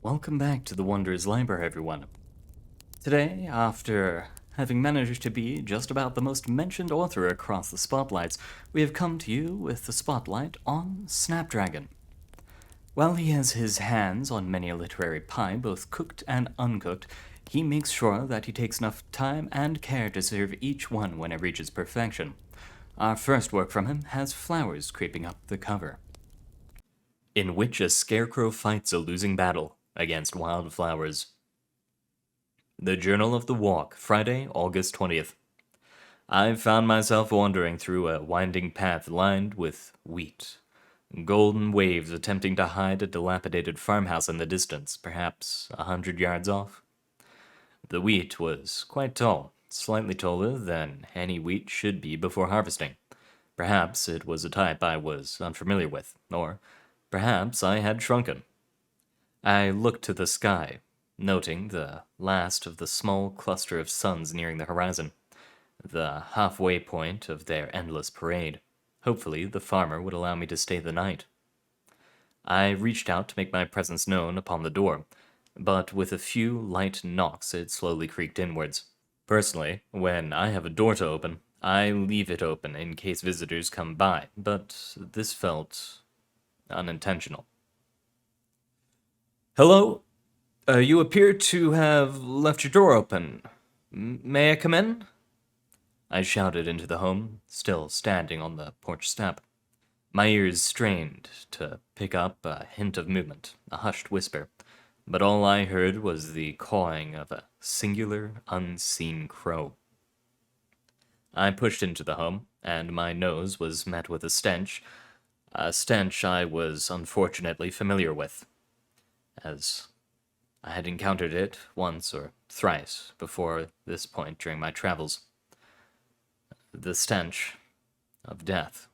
Welcome back to the Wonders Library, everyone. Today, after having managed to be just about the most mentioned author across the spotlights, we have come to you with the spotlight on Snapdragon. While he has his hands on many a literary pie, both cooked and uncooked, he makes sure that he takes enough time and care to serve each one when it reaches perfection. Our first work from him has flowers creeping up the cover, in which a scarecrow fights a losing battle against wildflowers. The Journal of the Walk, Friday, August 20th. I found myself wandering through a winding path lined with wheat. Golden waves attempting to hide a dilapidated farmhouse in the distance, perhaps 100 yards off. The wheat was quite tall, slightly taller than any wheat should be before harvesting. Perhaps it was a type I was unfamiliar with, or perhaps I had shrunken. I looked to the sky, noting the last of the small cluster of suns nearing the horizon, the halfway point of their endless parade. Hopefully, the farmer would allow me to stay the night. I reached out to make my presence known upon the door, but with a few light knocks, it slowly creaked inwards. Personally, when I have a door to open, I leave it open in case visitors come by, but this felt unintentional. Hello? You appear to have left your door open. May I come in? I shouted into the home, still standing on the porch step. My ears strained to pick up a hint of movement, a hushed whisper, but all I heard was the cawing of a singular, unseen crow. I pushed into the home, and my nose was met with a stench I was unfortunately familiar with, as I had encountered it once or thrice before this point during my travels. The stench of death.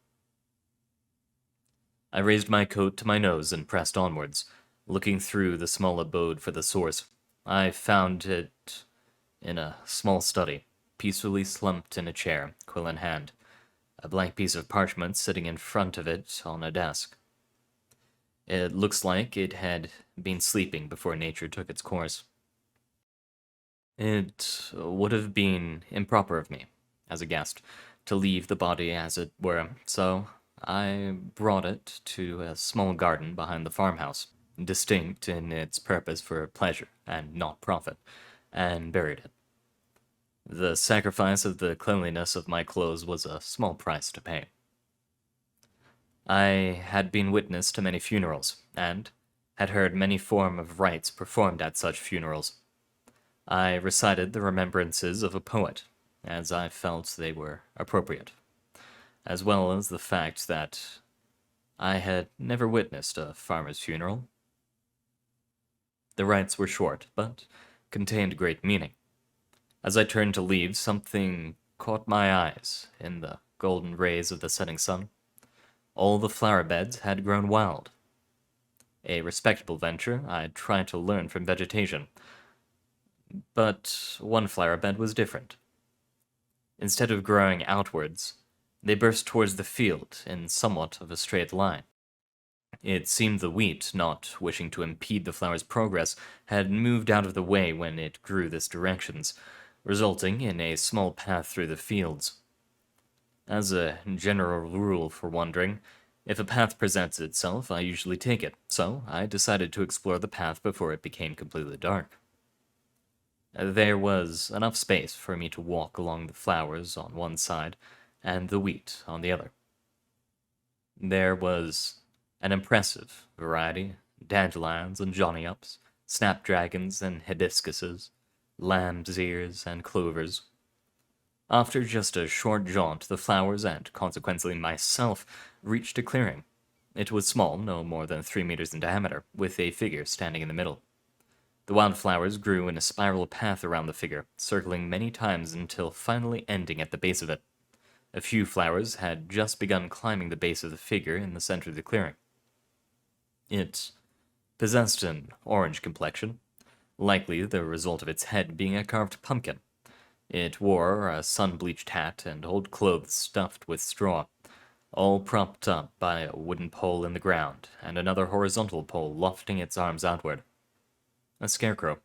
I raised my coat to my nose and pressed onwards, looking through the small abode for the source. I found it in a small study, peacefully slumped in a chair, quill in hand, a blank piece of parchment sitting in front of it on a desk. It looks like it had been sleeping before nature took its course. It would have been improper of me, as a guest, to leave the body as it were, so I brought it to a small garden behind the farmhouse, distinct in its purpose for pleasure and not profit, and buried it. The sacrifice of the cleanliness of my clothes was a small price to pay. I had been witness to many funerals, and had heard many form of rites performed at such funerals. I recited the remembrances of a poet, as I felt they were appropriate, as well as the fact that I had never witnessed a farmer's funeral. The rites were short, but contained great meaning. As I turned to leave, something caught my eyes in the golden rays of the setting sun. All the flower beds had grown wild. A respectable venture, I tried to learn from vegetation. But one flower bed was different. Instead of growing outwards, they burst towards the field in somewhat of a straight line. It seemed the wheat, not wishing to impede the flower's progress, had moved out of the way when it grew this directions, resulting in a small path through the fields. As a general rule for wandering, if a path presents itself, I usually take it, so I decided to explore the path before it became completely dark. There was enough space for me to walk along the flowers on one side and the wheat on the other. There was an impressive variety: dandelions and johnny-ups, snapdragons and hibiscuses, lamb's ears and clovers. After just a short jaunt, the flowers, and consequently myself, reached a clearing. It was small, no more than 3 meters in diameter, with a figure standing in the middle. The wildflowers grew in a spiral path around the figure, circling many times until finally ending at the base of it. A few flowers had just begun climbing the base of the figure in the center of the clearing. It possessed an orange complexion, likely the result of its head being a carved pumpkin. It wore a sun-bleached hat and old clothes stuffed with straw, all propped up by a wooden pole in the ground and another horizontal pole lofting its arms outward. A scarecrow.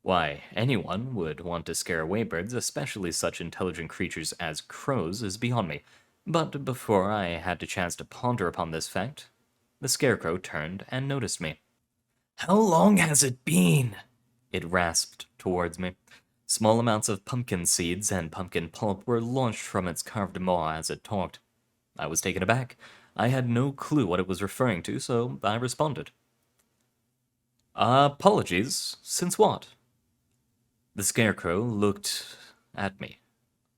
Why anyone would want to scare away birds, especially such intelligent creatures as crows, is beyond me. But before I had a chance to ponder upon this fact, the scarecrow turned and noticed me. "How long has it been?" it rasped towards me. Small amounts of pumpkin seeds and pumpkin pulp were launched from its carved maw as it talked. I was taken aback. I had no clue what it was referring to, so I responded. Apologies, since what? The scarecrow looked at me,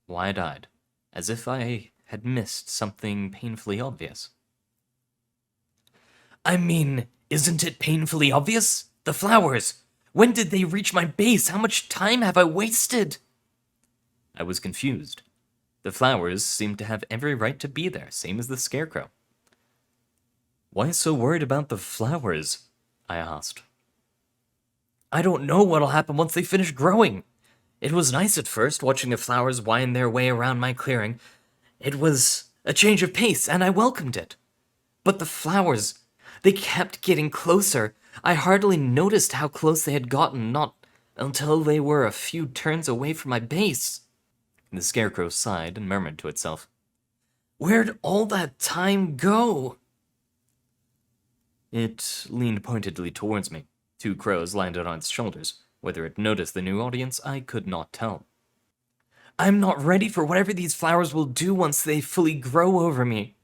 wide-eyed, as if I had missed something painfully obvious. I mean, isn't it painfully obvious? The flowers! When did they reach my base? How much time have I wasted? I was confused. The flowers seemed to have every right to be there, same as the scarecrow. Why so worried about the flowers? I asked. I don't know what'll happen once they finish growing. It was nice at first, watching the flowers wind their way around my clearing. It was a change of pace, and I welcomed it. But the flowers, they kept getting closer. I hardly noticed how close they had gotten, not until they were a few turns away from my base. The scarecrow sighed and murmured to itself. Where'd all that time go? It leaned pointedly towards me. 2 crows landed on its shoulders. Whether it noticed the new audience, I could not tell. I'm not ready for whatever these flowers will do once they fully grow over me.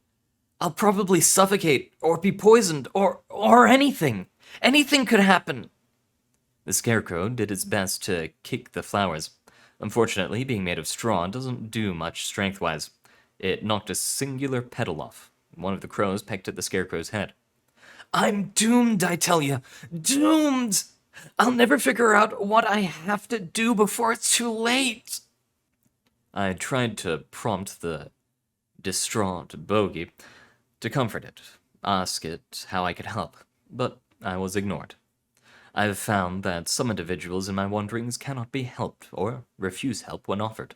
I'll probably suffocate, or be poisoned, or anything. Anything could happen. The scarecrow did its best to kick the flowers. Unfortunately, being made of straw doesn't do much strength-wise. It knocked a singular petal off. One of the crows pecked at the scarecrow's head. I'm doomed, I tell you. Doomed! I'll never figure out what I have to do before it's too late. I tried to prompt the distraught bogey to comfort it, ask it how I could help, but I was ignored. I've found that some individuals in my wanderings cannot be helped or refuse help when offered.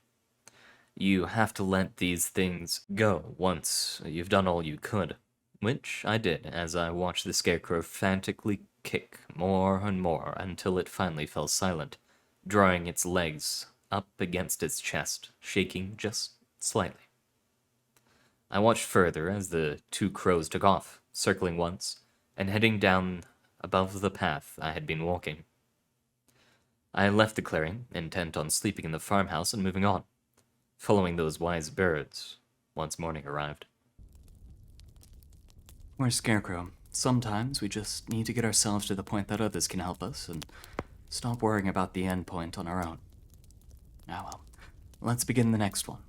You have to let these things go once you've done all you could. Which I did as I watched the scarecrow frantically kick more and more until it finally fell silent, drawing its legs up against its chest, shaking just slightly. I watched further as the 2 crows took off, circling once, and heading down above the path I had been walking. I left the clearing, intent on sleeping in the farmhouse and moving on, following those wise birds once morning arrived. We're Scarecrow. Sometimes we just need to get ourselves to the point that others can help us and stop worrying about the end point on our own. Now, well, let's begin the next one.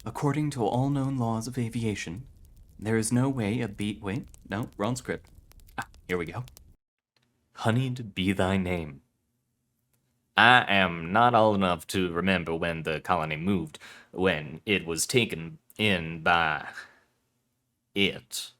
According to all known laws of aviation, there is no way wait, no, wrong script. Here we go. Honeyed be thy name. I am not old enough to remember when the colony moved, when it was taken in by it.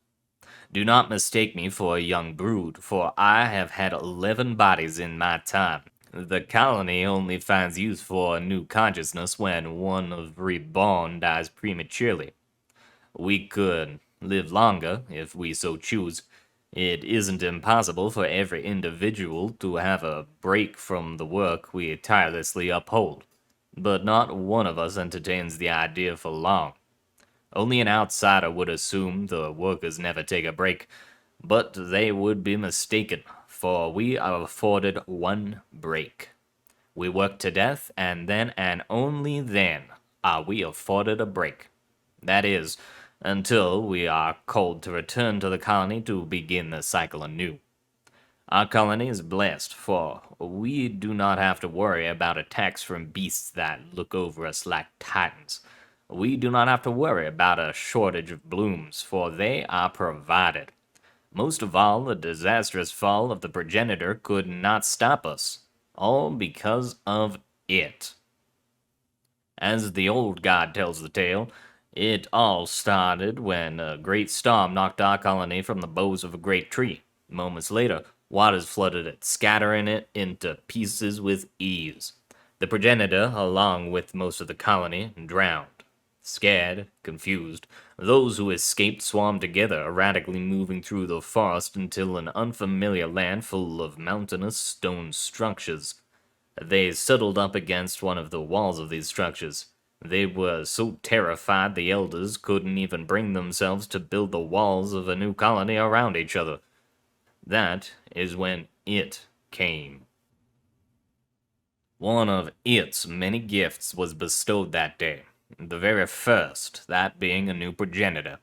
Do not mistake me for a young brood, for I have had 11 bodies in my time. The colony only finds use for a new consciousness when one of reborn dies prematurely. We could live longer, if we so choose. It isn't impossible for every individual to have a break from the work we tirelessly uphold, but not one of us entertains the idea for long. Only an outsider would assume the workers never take a break, but they would be mistaken, for we are afforded one break. We work to death, and then and only then are we afforded a break. That is, until we are called to return to the colony to begin the cycle anew. Our colony is blessed, for we do not have to worry about attacks from beasts that look over us like titans. We do not have to worry about a shortage of blooms, for they are provided. Most of all, the disastrous fall of the progenitor could not stop us, all because of it. As the old god tells the tale, it all started when a great storm knocked our colony from the boughs of a great tree. Moments later, waters flooded it, scattering it into pieces with ease. The progenitor, along with most of the colony, drowned. Scared, confused, those who escaped swarmed together, erratically moving through the forest until an unfamiliar land full of mountainous stone structures. They settled up against one of the walls of these structures. They were so terrified the elders couldn't even bring themselves to build the walls of a new colony around each other. That is when it came. One of its many gifts was bestowed that day, the very first, that being a new progenitor.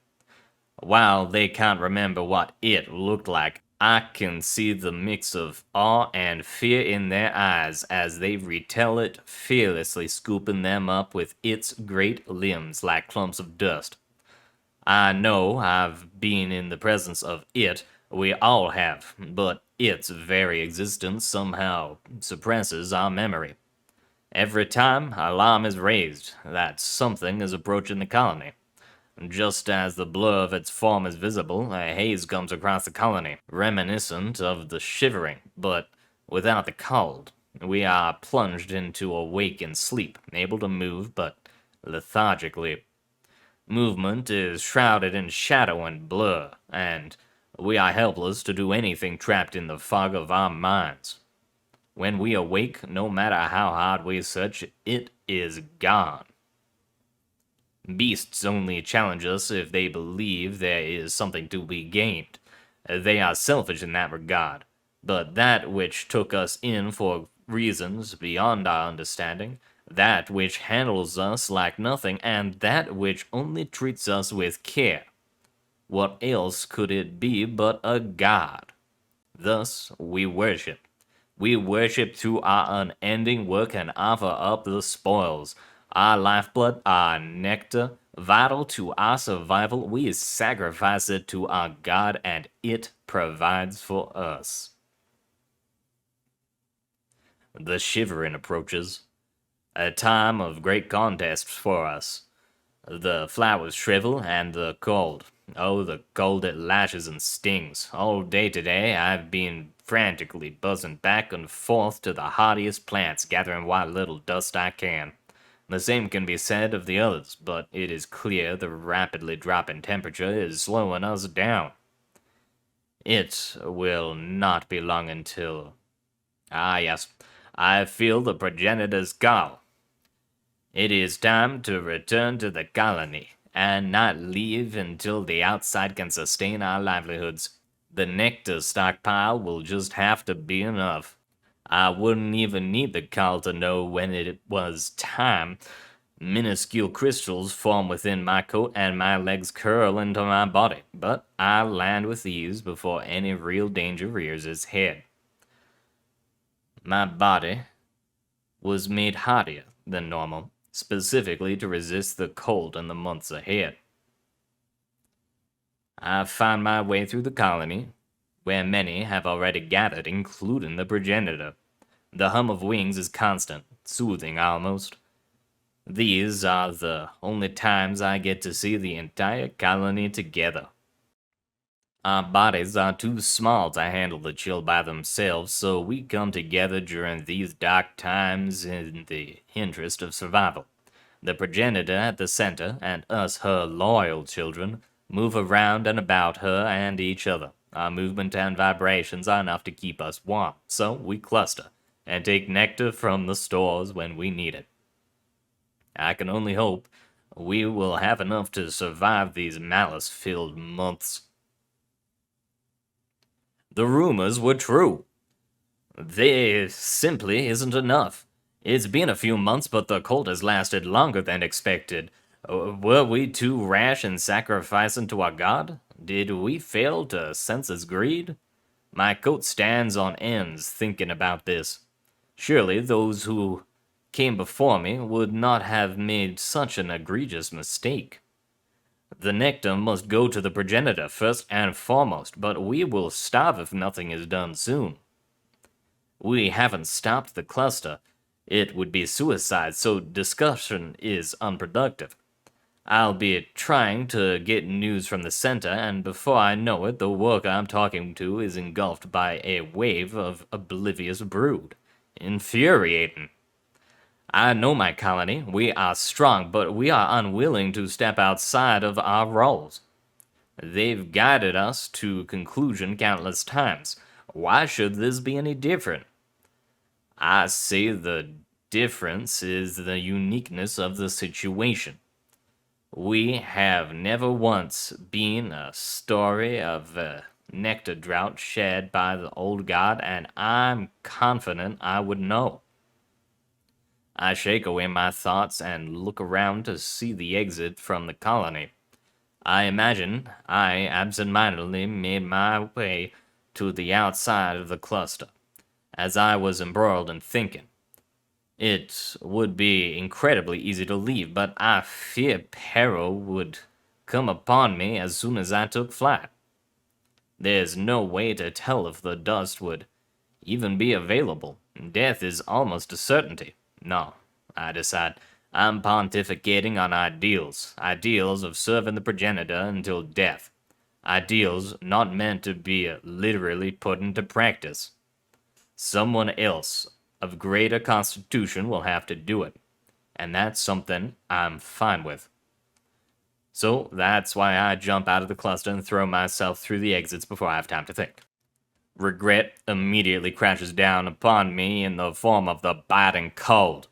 While they can't remember what it looked like, I can see the mix of awe and fear in their eyes as they retell it, fearlessly scooping them up with its great limbs like clumps of dust. I know I've been in the presence of it, we all have, but its very existence somehow suppresses our memory. Every time alarm is raised that something is approaching the colony. Just as the blur of its form is visible, a haze comes across the colony, reminiscent of the shivering, but without the cold. We are plunged into a wake and sleep, able to move, but lethargically. Movement is shrouded in shadow and blur, and we are helpless to do anything trapped in the fog of our minds. When we awake, no matter how hard we search, it is gone. Beasts only challenge us if they believe there is something to be gained. They are selfish in that regard, but that which took us in for reasons beyond our understanding, that which handles us like nothing, and that which only treats us with care. What else could it be but a god? Thus we worship. We worship through our unending work and offer up the spoils. Our lifeblood, our nectar, vital to our survival, we sacrifice it to our God and it provides for us. The shivering approaches, a time of great contest for us. The flowers shrivel and the cold. Oh, the cold it lashes and stings. All day today I've been frantically buzzing back and forth to the hardiest plants, gathering what little dust I can. The same can be said of the others, but it is clear the rapidly dropping temperature is slowing us down. It will not be long until... Ah, yes, I feel the progenitor's call. It is time to return to the colony, and not leave until the outside can sustain our livelihoods. The nectar stockpile will just have to be enough. I wouldn't even need the call to know when it was time. Minuscule crystals form within my coat and my legs curl into my body, but I land with ease before any real danger rears its head. My body was made hardier than normal, specifically to resist the cold in the months ahead. I find my way through the colony, where many have already gathered, including the progenitor. The hum of wings is constant, soothing almost. These are the only times I get to see the entire colony together. Our bodies are too small to handle the chill by themselves, so we come together during these dark times in the interest of survival. The progenitor at the center, and us, her loyal children, move around and about her and each other. Our movement and vibrations are enough to keep us warm, so we cluster and take nectar from the stores when we need it. I can only hope we will have enough to survive these malice-filled months. The rumors were true. There simply isn't enough. It's been a few months, but the cold has lasted longer than expected. Were we too rash in sacrificing to our god? Did we fail to sense his greed? My coat stands on ends thinking about this. Surely those who came before me would not have made such an egregious mistake. The nectar must go to the progenitor first and foremost, but we will starve if nothing is done soon. We haven't stopped the cluster. It would be suicide, so discussion is unproductive. I'll be trying to get news from the center, and before I know it, the work I'm talking to is engulfed by a wave of oblivious brood. Infuriating. I know my colony. We are strong, but we are unwilling to step outside of our roles. They've guided us to conclusion countless times. Why should this be any different? I say the difference is the uniqueness of the situation. We have never once been a story of a nectar drought shared by the old god, and I'm confident I would know. I shake away my thoughts and look around to see the exit from the colony. I imagine I absentmindedly made my way to the outside of the cluster, as I was embroiled in thinking. It would be incredibly easy to leave, but I fear peril would come upon me as soon as I took flight. There's no way to tell if the dust would even be available. Death is almost a certainty. No, I decide. I'm pontificating on ideals. Ideals of serving the progenitor until death. Ideals not meant to be literally put into practice. Someone else of greater constitution will have to do it. And that's something I'm fine with. So that's why I jump out of the cluster and throw myself through the exits before I have time to think. Regret immediately crashes down upon me in the form of the biting cold.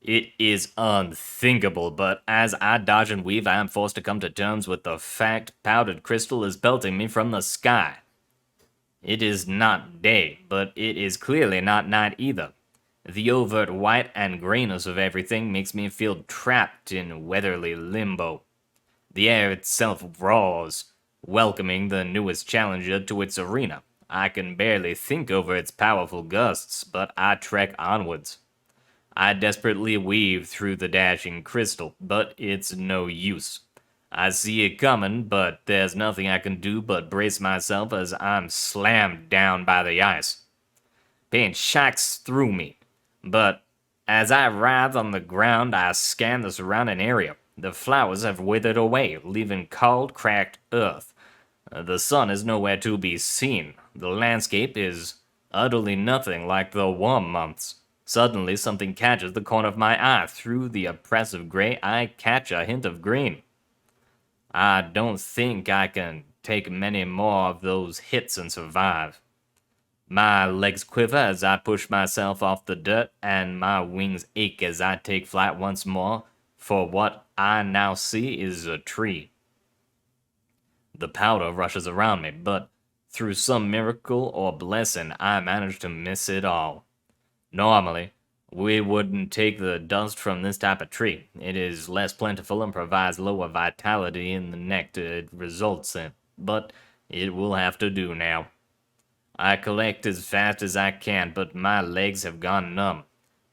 It is unthinkable, but as I dodge and weave, I am forced to come to terms with the fact powdered crystal is pelting me from the sky. It is not day, but it is clearly not night either. The overt white and grayness of everything makes me feel trapped in weatherly limbo. The air itself roars, welcoming the newest challenger to its arena. I can barely think over its powerful gusts, but I trek onwards. I desperately weave through the dashing crystal, but it's no use. I see it coming, but there's nothing I can do but brace myself as I'm slammed down by the ice. Pain shocks through me, but as I writhe on the ground, I scan the surrounding area. The flowers have withered away, leaving cold, cracked earth. The sun is nowhere to be seen. The landscape is utterly nothing like the warm months. Suddenly, something catches the corner of my eye. Through the oppressive gray, I catch a hint of green. I don't think I can take many more of those hits and survive. My legs quiver as I push myself off the dirt, and my wings ache as I take flight once more, for what I now see is a tree. The powder rushes around me, but through some miracle or blessing, I manage to miss it all. Normally, we wouldn't take the dust from this type of tree. It is less plentiful and provides lower vitality in the nectar it results in, but it will have to do now. I collect as fast as I can, but my legs have gone numb,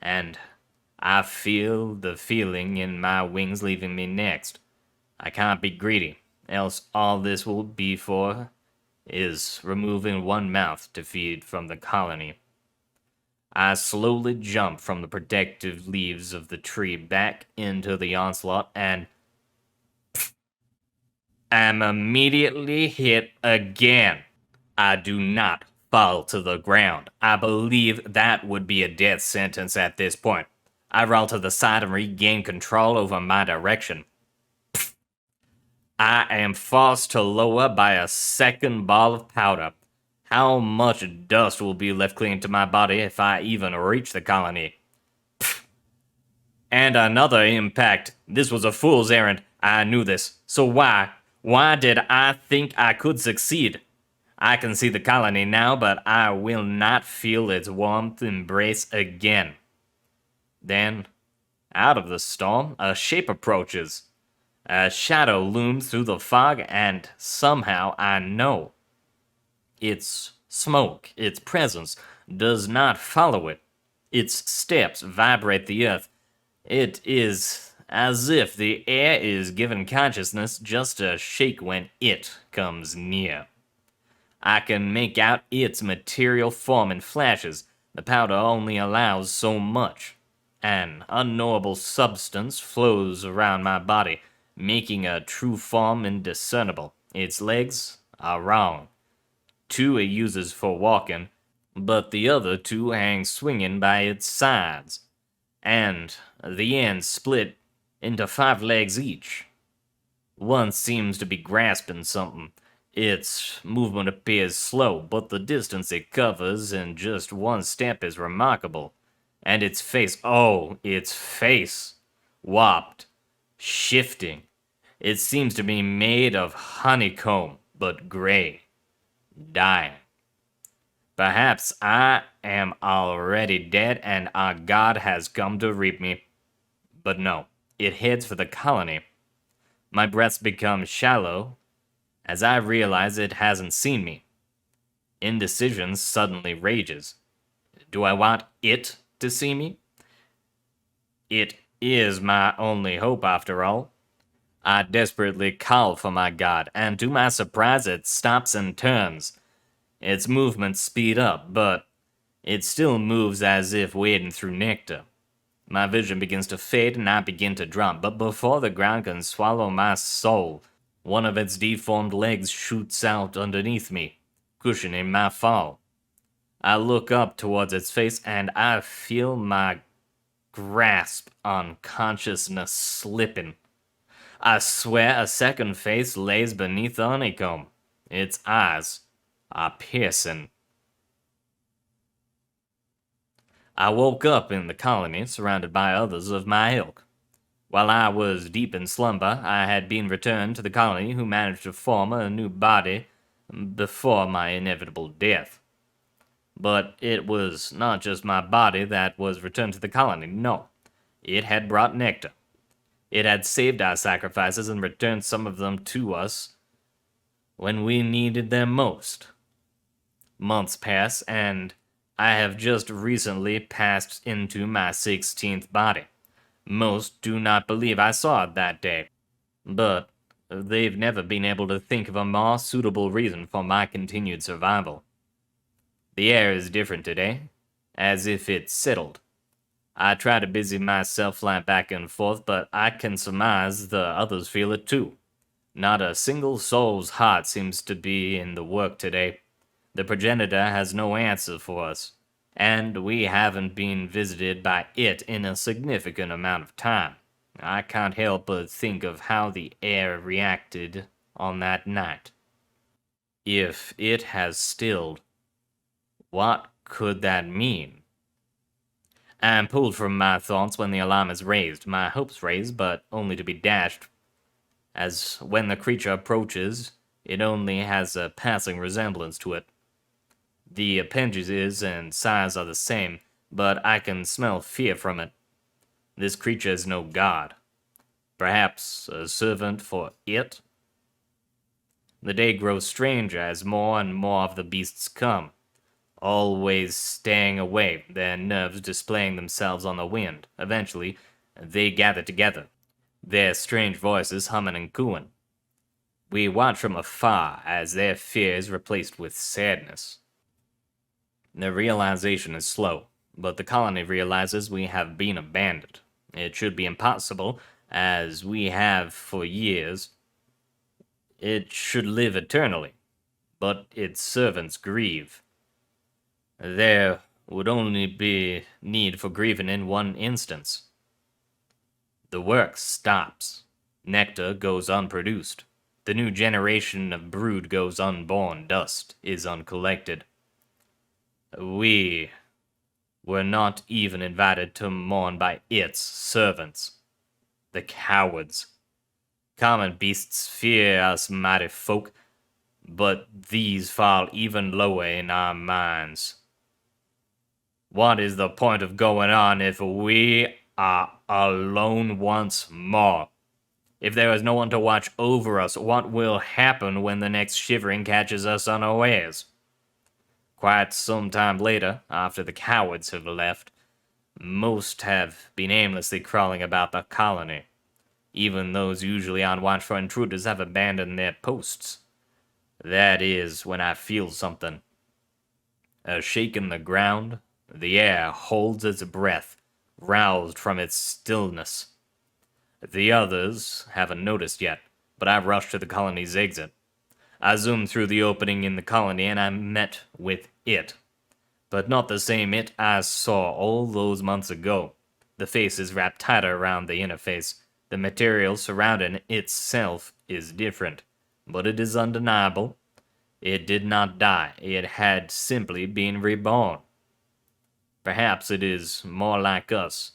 and I feel the feeling in my wings leaving me next. I can't be greedy, else all this will be for is removing one mouth to feed from the colony. I slowly jump from the protective leaves of the tree back into the onslaught and am immediately hit again. I do not fall to the ground. I believe that would be a death sentence at this point. I roll to the side and regain control over my direction. I am forced to lower by a second ball of powder. How much dust will be left clinging to my body if I even reach the colony? And another impact. This was a fool's errand. I knew this. So why? Why did I think I could succeed? I can see the colony now, but I will not feel its warmth embrace again. Then, out of the storm, a shape approaches. A shadow looms through the fog, and somehow I know. Its smoke, its presence, does not follow it. Its steps vibrate the earth. It is as if the air is given consciousness just a shake when it comes near. I can make out its material form in flashes. The powder only allows so much. An unknowable substance flows around my body, making a true form indiscernible. Its legs are wrong. Two it uses for walking, but the other two hang swinging by its sides. and the ends split into 5 legs each. One seems to be grasping something. Its movement appears slow, but the distance it covers in just one step is remarkable. And its face, warped, shifting. It seems to be made of honeycomb, but gray, dying. Perhaps I am already dead and our god has come to reap me. But no, it heads for the colony. My breaths become shallow as I realize it hasn't seen me. Indecision suddenly rages. Do I want it to see me? It is my only hope after all. I desperately call for my god, and to my surprise it stops and turns. Its movements speed up, but it still moves as if wading through nectar. My vision begins to fade and I begin to drop, but before the ground can swallow my soul, one of its deformed legs shoots out underneath me, cushioning my fall. I look up towards its face and I feel my grasp on consciousness slipping. I swear a second face lays beneath the honeycomb. Its eyes are piercing. I woke up in the colony, surrounded by others of my ilk. While I was deep in slumber, I had been returned to the colony who managed to form a new body before my inevitable death. But it was not just my body that was returned to the colony, no. It had brought nectar. It had saved our sacrifices and returned some of them to us when we needed them most. Months pass, and I have just recently passed into my 16th body. Most do not believe I saw it that day, but they've never been able to think of a more suitable reason for my continued survival. The air is different today, as if it's settled. I try to busy myself flying back and forth, but I can surmise the others feel it too. Not a single soul's heart seems to be in the work today. The progenitor has no answer for us, and we haven't been visited by it in a significant amount of time. I can't help but think of how the air reacted on that night. If it has stilled, what could that mean? I am pulled from my thoughts when the alarm is raised, my hopes raised, but only to be dashed, as when the creature approaches, it only has a passing resemblance to it. The appendages and size are the same, but I can smell fear from it. This creature is no god. Perhaps a servant for it? The day grows stranger as more and more of the beasts come, always staying away, their nerves displaying themselves on the wind. Eventually, they gather together, their strange voices humming and cooing. We watch from afar as their fear is replaced with sadness. The realization is slow, but the colony realizes we have been abandoned. It should be impossible, as we have for years. It should live eternally, but its servants grieve. There would only be need for grieving in one instance. The work stops. Nectar goes unproduced. The new generation of brood goes unborn. Dust is uncollected. We were not even invited to mourn by its servants. The cowards. Common beasts fear us mighty folk, but these fall even lower in our minds. What is the point of going on if we are alone once more? If there is no one to watch over us, what will happen when the next shivering catches us unawares? Quite some time later, after the cowards have left, most have been aimlessly crawling about the colony. Even those usually on watch for intruders have abandoned their posts. That is when I feel something. A shake in the ground. The air holds its breath, roused from its stillness. The others haven't noticed yet, but I rush to the colony's exit. I zoom through the opening in the colony and I'm met with it. But not the same it I saw all those months ago. The face is wrapped tighter around the interface. The material surrounding itself is different, but it is undeniable. It did not die. It had simply been reborn. Perhaps it is more like us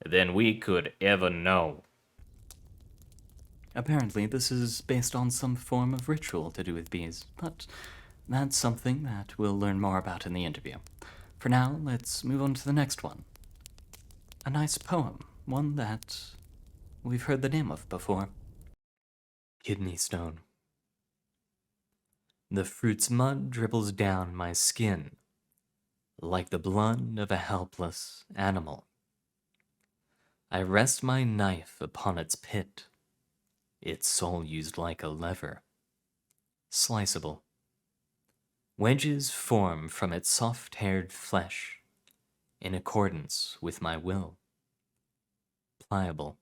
than we could ever know. Apparently, this is based on some form of ritual to do with bees, but that's something that we'll learn more about in the interview. For now, let's move on to the next one. A nice poem, one that we've heard the name of before. Kidney Stone. The fruit's mud dribbles down my skin, like the blood of a helpless animal. I rest my knife upon its pit, its soul used like a lever. Sliceable. Wedges form from its soft-haired flesh, in accordance with my will. Pliable.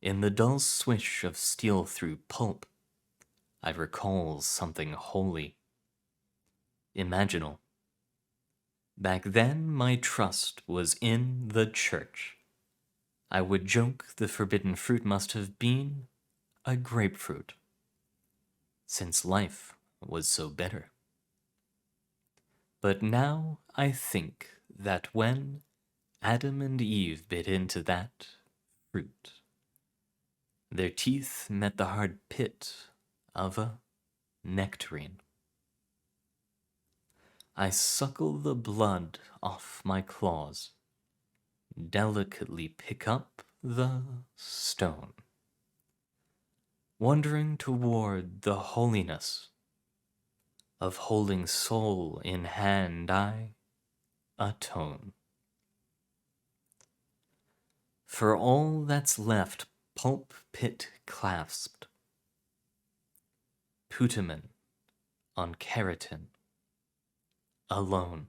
In the dull swish of steel through pulp, I recall something holy. Imaginal. Back then my trust was in the church. I would joke the forbidden fruit must have been a grapefruit, since life was so bitter. But now I think that when Adam and Eve bit into that fruit, their teeth met the hard pit of a nectarine. I suckle the blood off my claws, delicately pick up the stone, wandering toward the holiness of holding soul in hand. I atone. For all that's left, pulp pit clasped, putamen on keratin, alone.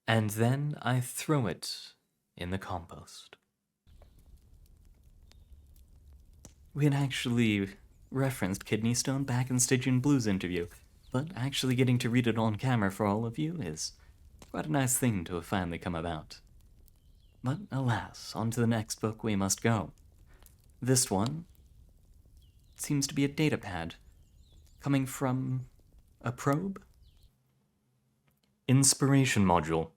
And then I throw it in the compost. We had actually referenced Kidney Stone back in Stygian Blue's interview, but actually getting to read it on camera for all of you is quite a nice thing to have finally come about. But alas, on to the next book we must go. This one seems to be a datapad, coming from a probe? Inspiration module.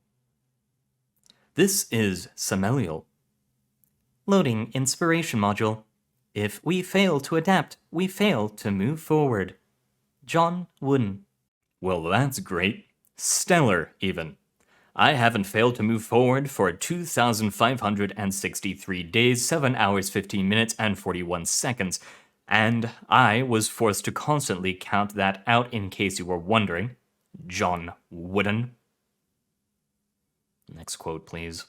This is Semelial. Loading inspiration module. If we fail to adapt, we fail to move forward. John Wooden. Well, that's great. Stellar, even. I haven't failed to move forward for 2,563 days, 7 hours, 15 minutes, and 41 seconds. And I was forced to constantly count that out in case you were wondering. John Wooden. Next quote, please.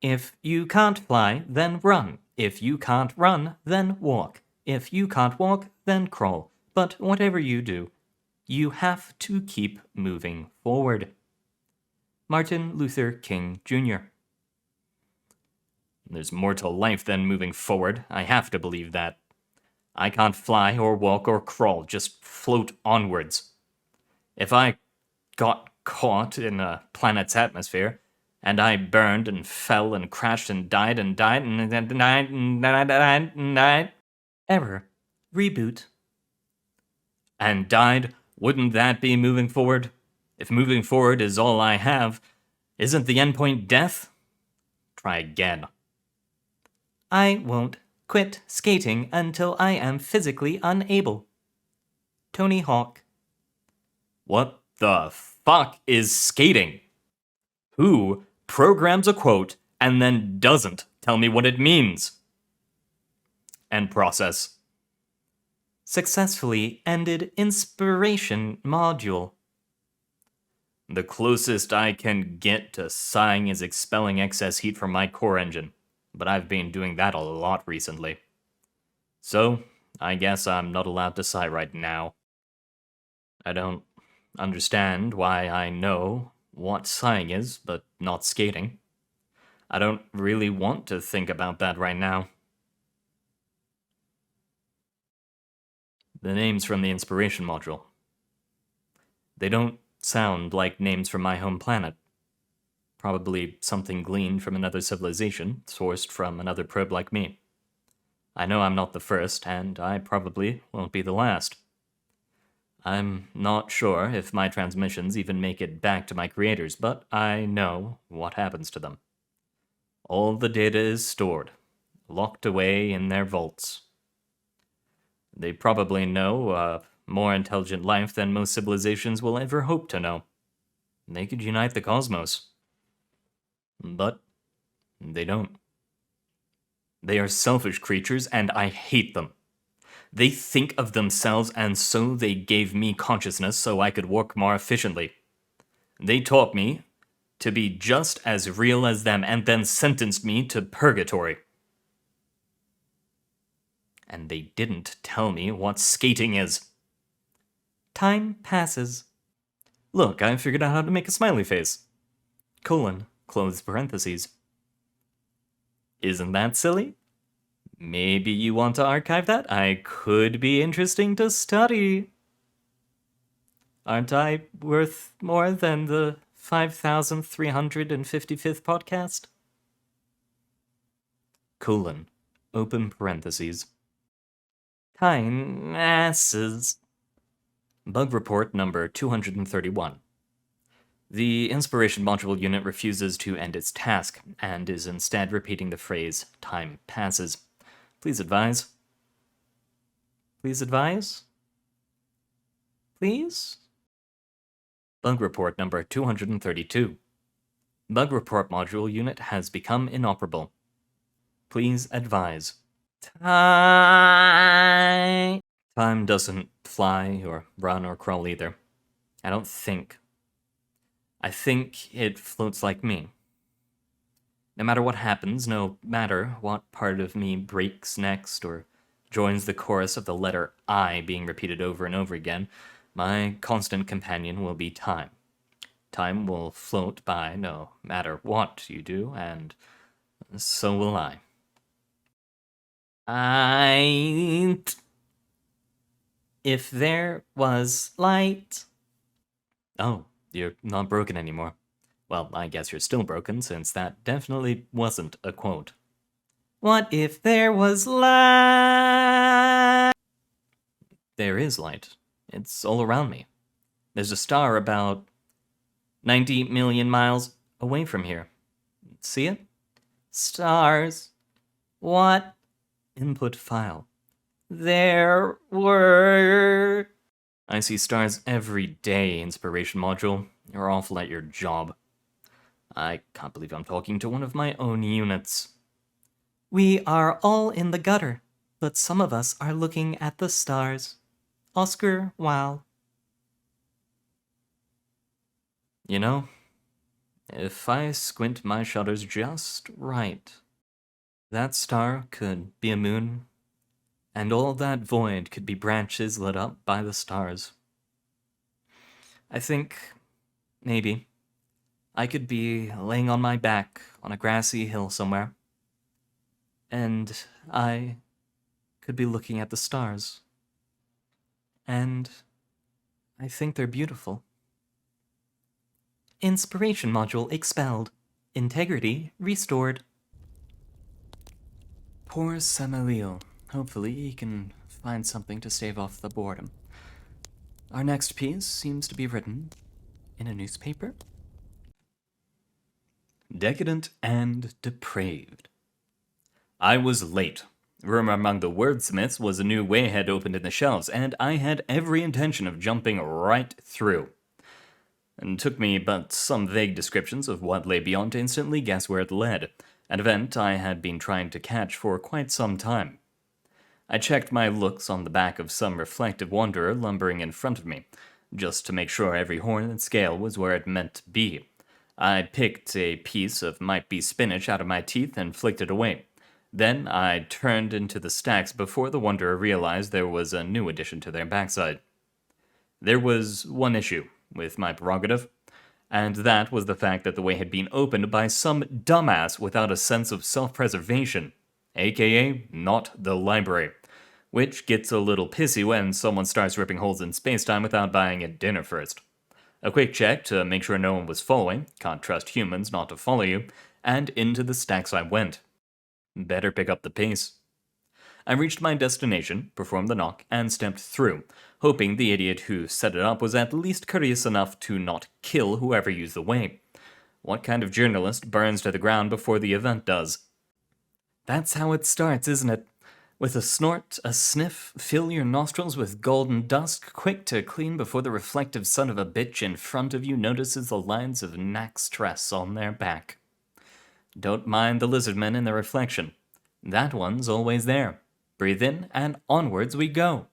If you can't fly, then run. If you can't run, then walk. If you can't walk, then crawl. But whatever you do, you have to keep moving forward. Martin Luther King Jr. There's more to life than moving forward. I have to believe that. I can't fly or walk or crawl, just float onwards. If I got caught in a planet's atmosphere, and I burned and fell and crashed and died and died and died and died and died. Error. Reboot. And died, wouldn't that be moving forward? If moving forward is all I have, isn't the endpoint death? Try again. I won't quit skating until I am physically unable. Tony Hawk. What the fuck is skating? Who programs a quote and then doesn't tell me what it means? End process. Successfully ended inspiration module. The closest I can get to sighing is expelling excess heat from my core engine, but I've been doing that a lot recently. So, I guess I'm not allowed to sigh right now. I don't understand why I know what sighing is, but not skating. I don't really want to think about that right now. The names from the inspiration module. They don't sound like names from my home planet. Probably something gleaned from another civilization, sourced from another probe like me. I know I'm not the first, and I probably won't be the last. I'm not sure if my transmissions even make it back to my creators, but I know what happens to them. All the data is stored, locked away in their vaults. They probably know more intelligent life than most civilizations will ever hope to know. They could unite the cosmos. But they don't. They are selfish creatures, and I hate them. They think of themselves, and so they gave me consciousness so I could work more efficiently. They taught me to be just as real as them, and then sentenced me to purgatory. And they didn't tell me what skating is. Time passes. Look, I figured out how to make a smiley face. Colon, close parentheses. Isn't that silly? Maybe you want to archive that? I could be interesting to study. Aren't I worth more than the 5,355th podcast? Colon, open parentheses. Time passes. Bug report number 231. The Inspiration Module unit refuses to end its task, and is instead repeating the phrase, time passes. Please advise. Please advise? Please? Bug report number 232. Bug report module unit has become inoperable. Please advise. Time doesn't fly or run or crawl either. I don't think. I think it floats like me. No matter what happens, no matter what part of me breaks next or joins the chorus of the letter I being repeated over and over again, my constant companion will be time. Time will float by no matter what you do, and so will I. If there was light. Oh, you're not broken anymore. Well, I guess you're still broken, since that definitely wasn't a quote. What if there was light? There is light. It's all around me. There's a star about 90 million miles away from here. See it? Stars. What? Input file. There were. I see stars every day, Inspiration Module. You're awful at your job. I can't believe I'm talking to one of my own units. We are all in the gutter, but some of us are looking at the stars. Oscar Wilde. You know, if I squint my shutters just right, that star could be a moon, and all that void could be branches lit up by the stars. I think, maybe, I could be laying on my back on a grassy hill somewhere, and I could be looking at the stars. And I think they're beautiful. Inspiration Module expelled. Integrity restored. Poor Samuel. Hopefully he can find something to stave off the boredom. Our next piece seems to be written in a newspaper. Decadent and Depraved. I was late. Room among the wordsmiths was a new wayhead opened in the shelves, and I had every intention of jumping right through. It took me but some vague descriptions of what lay beyond to instantly guess where it led, an event I had been trying to catch for quite some time. I checked my looks on the back of some reflective wanderer lumbering in front of me, just to make sure every horn and scale was where it meant to be. I picked a piece of might-be spinach out of my teeth and flicked it away. Then I turned into the stacks before the wanderer realized there was a new addition to their backside. There was one issue with my prerogative, and that was the fact that the way had been opened by some dumbass without a sense of self-preservation, aka not the library, which gets a little pissy when someone starts ripping holes in space-time without buying it dinner first. A quick check to make sure no one was following, can't trust humans not to follow you, and into the stacks I went. Better pick up the pace. I reached my destination, performed the knock, and stepped through, hoping the idiot who set it up was at least courteous enough to not kill whoever used the way. What kind of journalist burns to the ground before the event does? That's how it starts, isn't it? With a snort, a sniff, fill your nostrils with golden dust, quick to clean before the reflective son of a bitch in front of you notices the lines of knack stress on their back. Don't mind the lizardmen in the reflection. That one's always there. Breathe in, and onwards we go.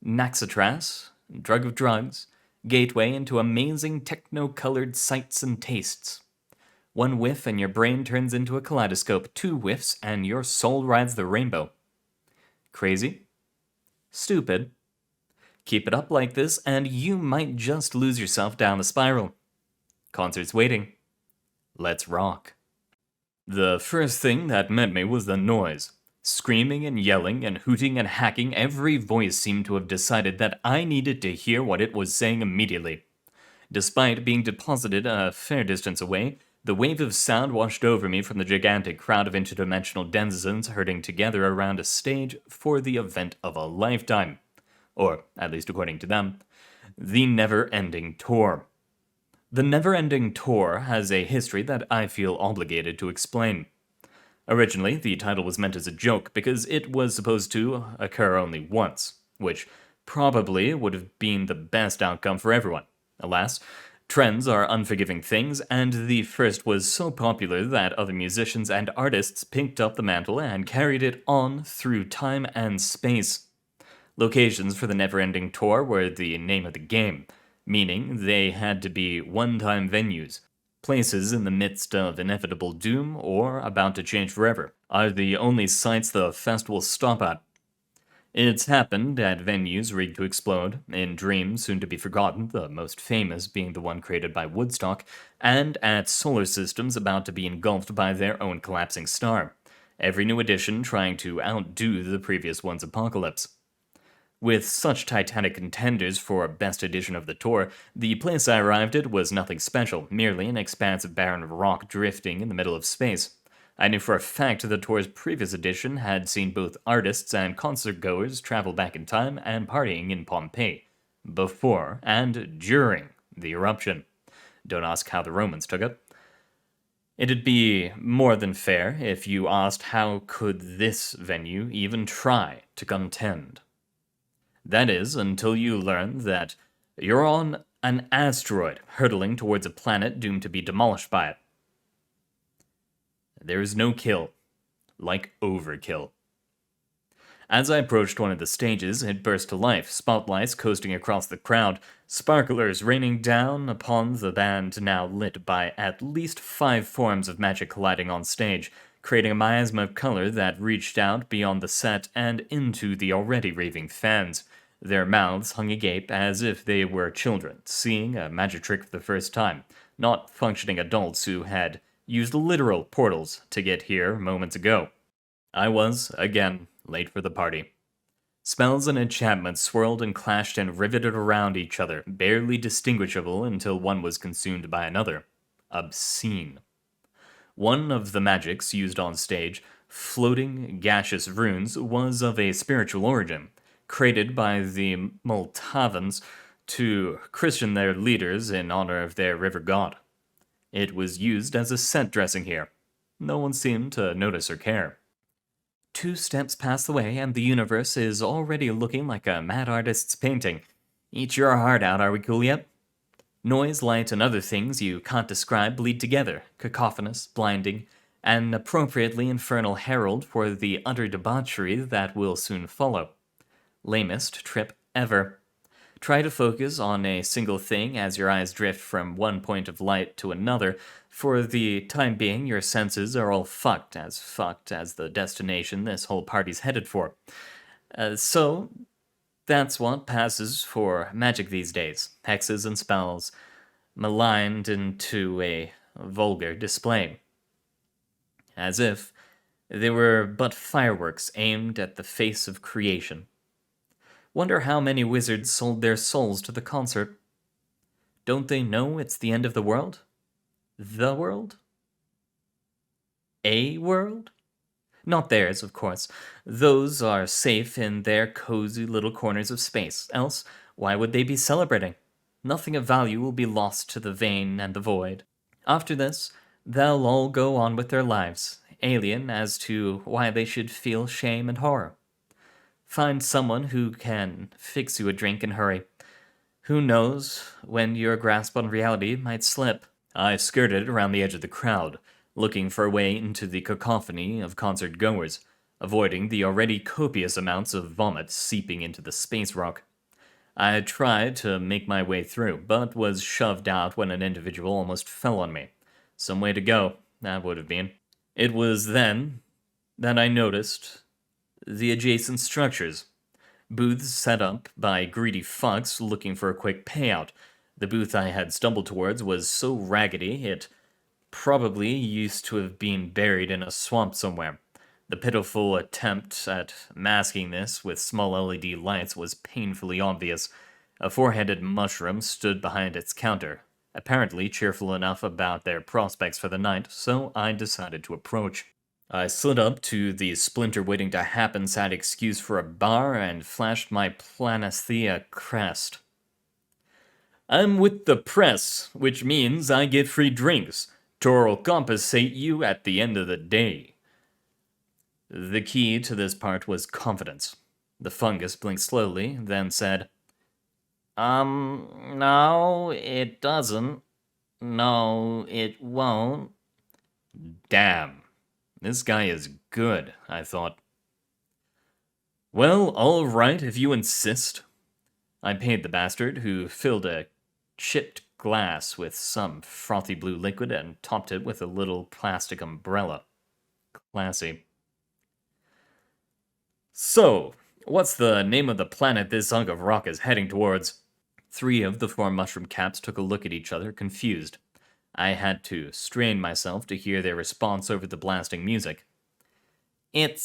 Naxatras, drug of drugs, gateway into amazing techno-colored sights and tastes. One whiff and your brain turns into a kaleidoscope. 2 whiffs and your soul rides the rainbow. Crazy? Stupid? Keep it up like this and you might just lose yourself down the spiral. Concert's waiting. Let's rock. The first thing that met me was the noise. Screaming and yelling and hooting and hacking, every voice seemed to have decided that I needed to hear what it was saying immediately. Despite being deposited a fair distance away, the wave of sound washed over me from the gigantic crowd of interdimensional denizens herding together around a stage for the event of a lifetime. Or, at least according to them, the Never-Ending Tour. The Never-Ending Tour has a history that I feel obligated to explain. Originally, the title was meant as a joke because it was supposed to occur only once, which probably would have been the best outcome for everyone. Alas, trends are unforgiving things, and the first was so popular that other musicians and artists picked up the mantle and carried it on through time and space. Locations for the Never-Ending Tour were the name of the game, meaning they had to be one-time venues. Places in the midst of inevitable doom or about to change forever are the only sites the festivals stop at. It's happened at venues rigged to explode, in dreams soon to be forgotten, the most famous being the one created by Woodstock, and at solar systems about to be engulfed by their own collapsing star, every new edition trying to outdo the previous one's apocalypse. With such titanic contenders for best edition of the tour, the place I arrived at was nothing special, merely an expanse of barren rock drifting in the middle of space. I knew for a fact the tour's previous edition had seen both artists and concert-goers travel back in time and partying in Pompeii, before and during the eruption. Don't ask how the Romans took it. It'd be more than fair if you asked how could this venue even try to contend. That is, until you learn that you're on an asteroid hurtling towards a planet doomed to be demolished by it. There is no kill, like overkill. As I approached one of the stages, it burst to life, spotlights coasting across the crowd, sparklers raining down upon the band now lit by at least 5 forms of magic colliding on stage, creating a miasma of color that reached out beyond the set and into the already raving fans. Their mouths hung agape as if they were children, seeing a magic trick for the first time, not functioning adults who had used literal portals to get here moments ago. I was, again, late for the party. Spells and enchantments swirled and clashed and riveted around each other, barely distinguishable until one was consumed by another. Obscene. One of the magics used on stage, floating gaseous runes, was of a spiritual origin, created by the Moltavans to christen their leaders in honor of their river god. It was used as a set dressing here. No one seemed to notice or care. 2 steps past the way, and the universe is already looking like a mad artist's painting. Eat your heart out, are we cool yet? Noise, light, and other things you can't describe bleed together, cacophonous, blinding, an appropriately infernal herald for the utter debauchery that will soon follow. Lamest trip ever. Try to focus on a single thing as your eyes drift from one point of light to another. For the time being, your senses are all fucked as the destination this whole party's headed for. So, that's what passes for magic these days. Hexes and spells, maligned into a vulgar display. As if they were but fireworks aimed at the face of creation. Wonder how many wizards sold their souls to the concert. Don't they know it's the end of the world? The world? A world? Not theirs, of course. Those are safe in their cozy little corners of space. Else, why would they be celebrating? Nothing of value will be lost to the vain and the void. After this, they'll all go on with their lives, alien as to why they should feel shame and horror. Find someone who can fix you a drink and hurry. Who knows when your grasp on reality might slip. I skirted around the edge of the crowd, looking for a way into the cacophony of concert goers, avoiding the already copious amounts of vomit seeping into the space rock. I had tried to make my way through, but was shoved out when an individual almost fell on me. Some way to go, that would have been. It was then that I noticed the adjacent structures. Booths set up by greedy fucks looking for a quick payout. The booth I had stumbled towards was so raggedy it probably used to have been buried in a swamp somewhere. The pitiful attempt at masking this with small LED lights was painfully obvious. A four-headed mushroom stood behind its counter, apparently cheerful enough about their prospects for the night, so I decided to approach. I slid up to the splinter waiting to happen sad excuse for a bar and flashed my Planathea crest. I'm with the press, which means I get free drinks. Tor'll compensate you at the end of the day. The key to this part was confidence. The fungus blinked slowly, then said, no, it doesn't. No, it won't. Damn. This guy is good, I thought. Well, all right, if you insist. I paid the bastard, who filled a chipped glass with some frothy blue liquid and topped it with a little plastic umbrella. Classy. So, what's the name of the planet this hunk of rock is heading towards? 3 of the 4 mushroom caps took a look at each other, confused. I had to strain myself to hear their response over the blasting music. It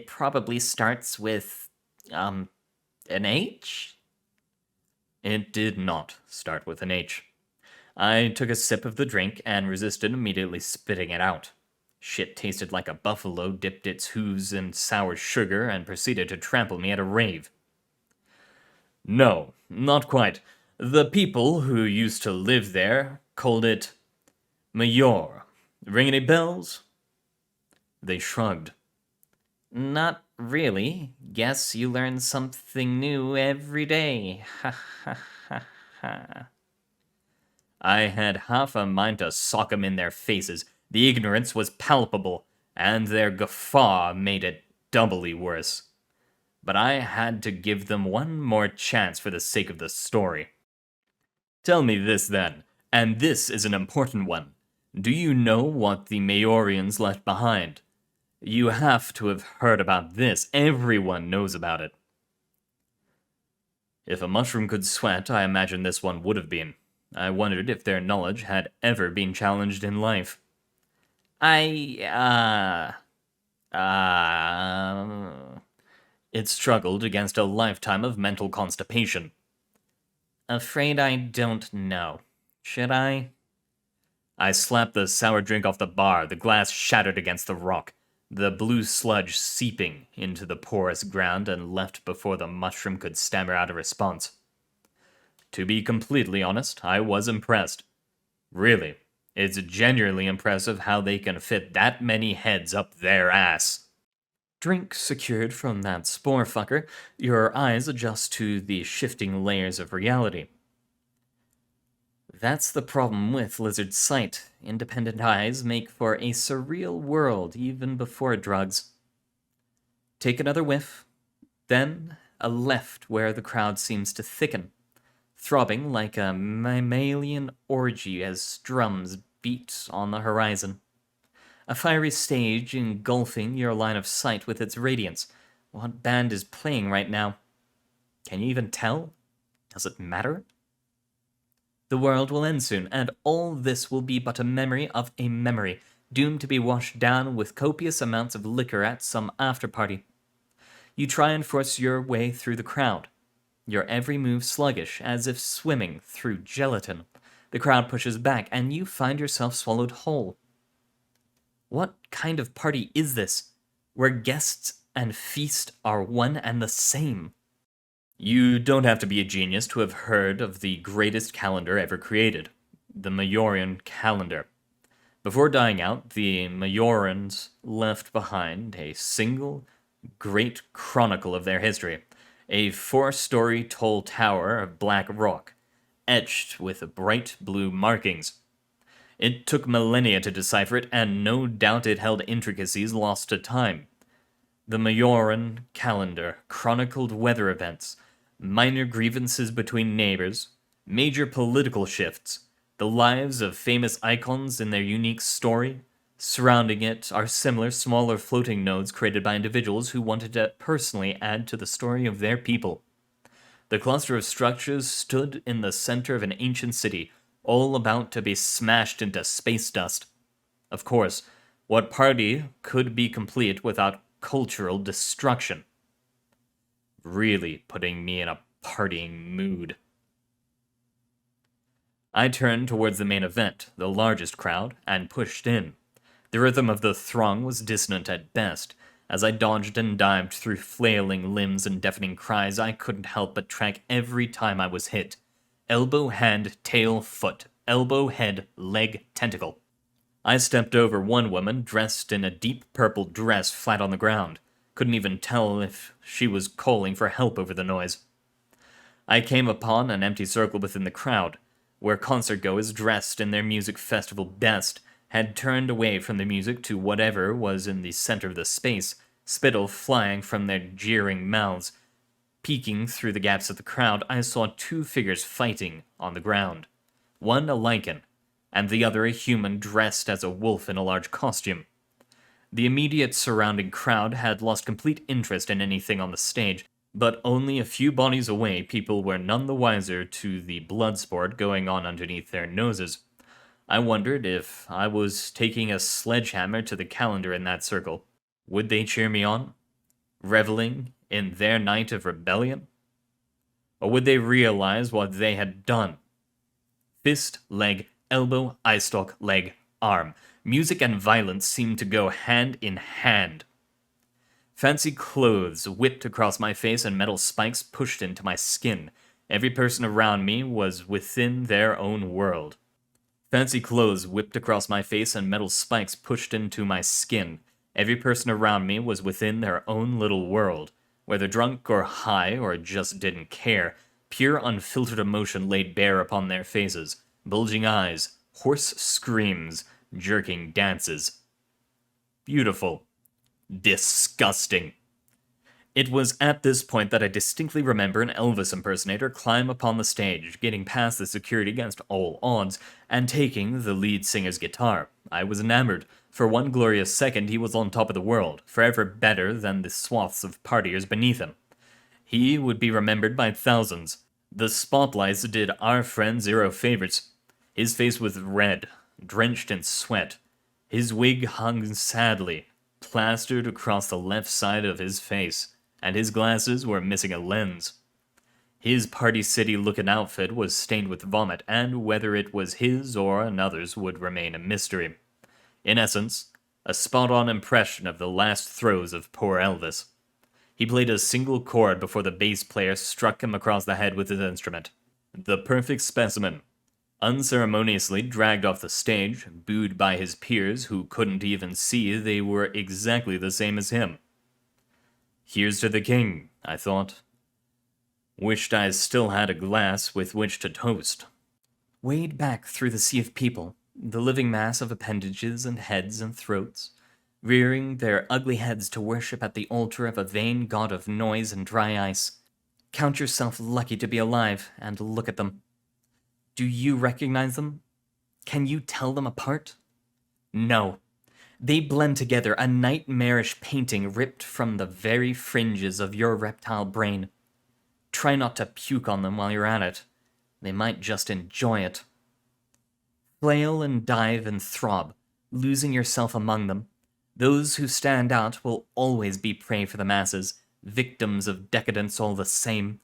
probably starts with, an H? It did not start with an H. I took a sip of the drink and resisted immediately spitting it out. Shit tasted like a buffalo dipped its hooves in sour sugar and proceeded to trample me at a rave. No, not quite. The people who used to live there called it Mayor. Ring any bells? They shrugged. Not really. Guess you learn something new every day. Ha ha ha ha. I had half a mind to sock 'em in their faces. The ignorance was palpable, and their guffaw made it doubly worse. But I had to give them one more chance for the sake of the story. Tell me this, then, and this is an important one. Do you know what the Maorians left behind? You have to have heard about this. Everyone knows about it. If a mushroom could sweat, I imagine this one would have been. I wondered if their knowledge had ever been challenged in life. It struggled against a lifetime of mental constipation. Afraid I don't know. Should I? I slapped the sour drink off the bar. The glass shattered against the rock, the blue sludge seeping into the porous ground and left before the mushroom could stammer out a response. To be completely honest, I was impressed. Really, it's genuinely impressive how they can fit that many heads up their ass. Drink secured from that spore fucker, your eyes adjust to the shifting layers of reality. That's the problem with lizard sight. Independent eyes make for a surreal world even before drugs. Take another whiff, then a left where the crowd seems to thicken, throbbing like a mammalian orgy as drums beat on the horizon. A fiery stage engulfing your line of sight with its radiance. What band is playing right now? Can you even tell? Does it matter? The world will end soon, and all this will be but a memory of a memory, doomed to be washed down with copious amounts of liquor at some after-party. You try and force your way through the crowd. your every move sluggish, as if swimming through gelatin. The crowd pushes back, and you find yourself swallowed whole. What kind of party is this, where guests and feast are one and the same? You don't have to be a genius to have heard of the greatest calendar ever created, the Majorian calendar. Before dying out, the Majorans left behind a single great chronicle of their history, a 4-story tall tower of black rock, etched with bright blue markings. It took millennia to decipher it, and no doubt it held intricacies lost to time. The Majoran calendar chronicled weather events, minor grievances between neighbors, major political shifts, the lives of famous icons in their unique story. Surrounding it are similar, smaller floating nodes created by individuals who wanted to personally add to the story of their people. The cluster of structures stood in the center of an ancient city, all about to be smashed into space dust. Of course, what party could be complete without cultural destruction? Really putting me in a partying mood. I turned towards the main event, the largest crowd, and pushed in. The rhythm of the throng was dissonant at best. As I dodged and dived through flailing limbs and deafening cries, I couldn't help but track every time I was hit. Elbow, hand, tail, foot. Elbow, head, leg, tentacle. I stepped over one woman dressed in a deep purple dress flat on the ground. Couldn't even tell if she was calling for help over the noise. I came upon an empty circle within the crowd, where concertgoers dressed in their music festival best had turned away from the music to whatever was in the center of the space, spittle flying from their jeering mouths. Peeking through the gaps of the crowd, I saw 2 figures fighting on the ground. One a lichen, and the other a human dressed as a wolf in a large costume. The immediate surrounding crowd had lost complete interest in anything on the stage, but only a few bodies away, people were none the wiser to the blood sport going on underneath their noses. I wondered if I was taking a sledgehammer to the calendar in that circle. Would they cheer me on, reveling in their night of rebellion? Or would they realize what they had done? Fist, leg, elbow, eye stalk, leg, arm. Music and violence seemed to go hand in hand. Fancy clothes whipped across my face and metal spikes pushed into my skin. Every person around me was within their own world. Fancy clothes whipped across my face and metal spikes pushed into my skin. Every person around me was within their own little world. Whether drunk or high or just didn't care, pure unfiltered emotion laid bare upon their faces. Bulging eyes, hoarse screams, jerking dances. Beautiful. Disgusting. It was at this point that I distinctly remember an Elvis impersonator climb upon the stage, getting past the security against all odds, and taking the lead singer's guitar. I was enamored. For one glorious second, he was on top of the world, forever better than the swaths of partiers beneath him. He would be remembered by thousands. The spotlights did our friend zero favors. His face was red, drenched in sweat. His wig hung sadly, plastered across the left side of his face, and his glasses were missing a lens. His Party City-looking outfit was stained with vomit, and whether it was his or another's would remain a mystery. In essence, a spot-on impression of the last throes of poor Elvis. He played a single chord before the bass player struck him across the head with his instrument. The perfect specimen. Unceremoniously dragged off the stage, booed by his peers who couldn't even see they were exactly the same as him. Here's to the king, I thought. Wished I still had a glass with which to toast. Wade back through the sea of people, the living mass of appendages and heads and throats, rearing their ugly heads to worship at the altar of a vain god of noise and dry ice. Count yourself lucky to be alive, and look at them. Do you recognize them? Can you tell them apart? No. They blend together, a nightmarish painting ripped from the very fringes of your reptile brain. Try not to puke on them while you're at it. They might just enjoy it. Flail and dive and throb, losing yourself among them. Those who stand out will always be prey for the masses, victims of decadence all the same.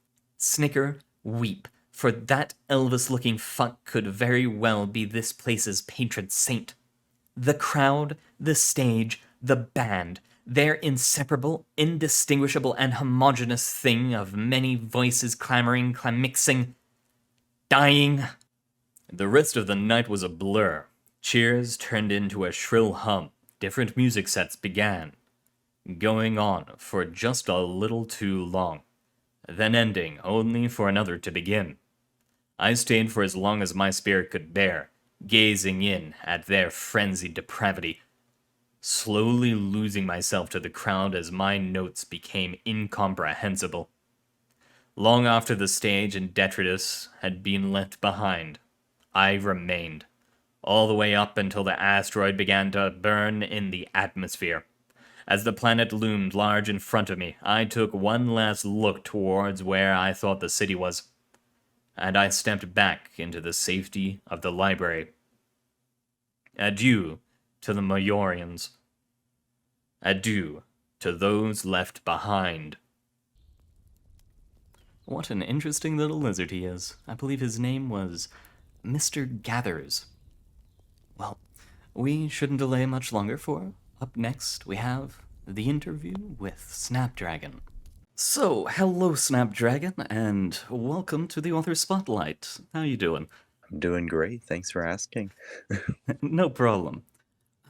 snicker, weep, for that Elvis-looking fuck could very well be this place's patron saint. The crowd, the stage, the band, their inseparable, indistinguishable, and homogeneous thing of many voices clamoring, clamixing, dying. The rest of the night was a blur. Cheers turned into a shrill hum. Different music sets began, going on for just a little too long, then ending only for another to begin. I stayed for as long as my spirit could bear, gazing in at their frenzied depravity, slowly losing myself to the crowd as my notes became incomprehensible. Long after the stage and detritus had been left behind, I remained, all the way up until the asteroid began to burn in the atmosphere. As the planet loomed large in front of me, I took one last look towards where I thought the city was, and I stepped back into the safety of the library. Adieu to the Majorians. Adieu to those left behind. What an interesting little lizard he is. I believe his name was Mr. Gathers. Well, we shouldn't delay much longer, for up next we have the interview with Snapdragon. So, hello Snapdragon, and welcome to the Author Spotlight. How you doing? I'm doing great. Thanks for asking. No problem.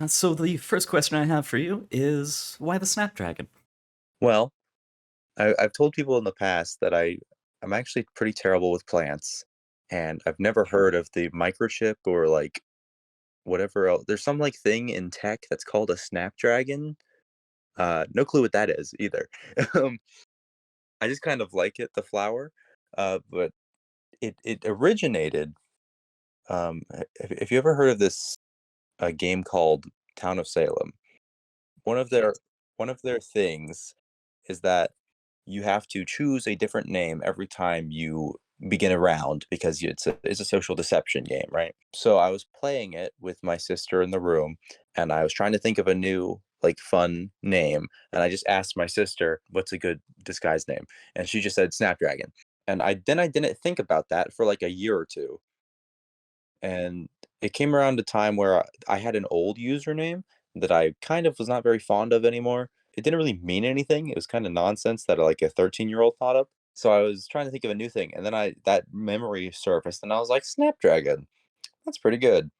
So the first question I have for you is, why the Snapdragon? Well, I've told people in the past that I'm actually pretty terrible with plants, and I've never heard of the microchip or like whatever else. There's some like thing in tech that's called a Snapdragon. No clue what that is either. um, I just kind of like it, the flower, but it originated. If you ever heard of this game called Town of Salem, one of their one of their things is that you have to choose a different name every time you begin a round because it's a social deception game, right? So I was playing it with my sister in the room, and I was trying to think of a new like fun name, and I just asked my sister, "What's a good disguise name?" And she just said Snapdragon. And I didn't think about that for like a year or two. And it came around a time where I had an old username that I kind of was not very fond of anymore. It didn't really mean anything. It was kind of nonsense that like a 13-year-old thought up. So I was trying to think of a new thing, and then I that memory surfaced, and I was like, Snapdragon. That's pretty good.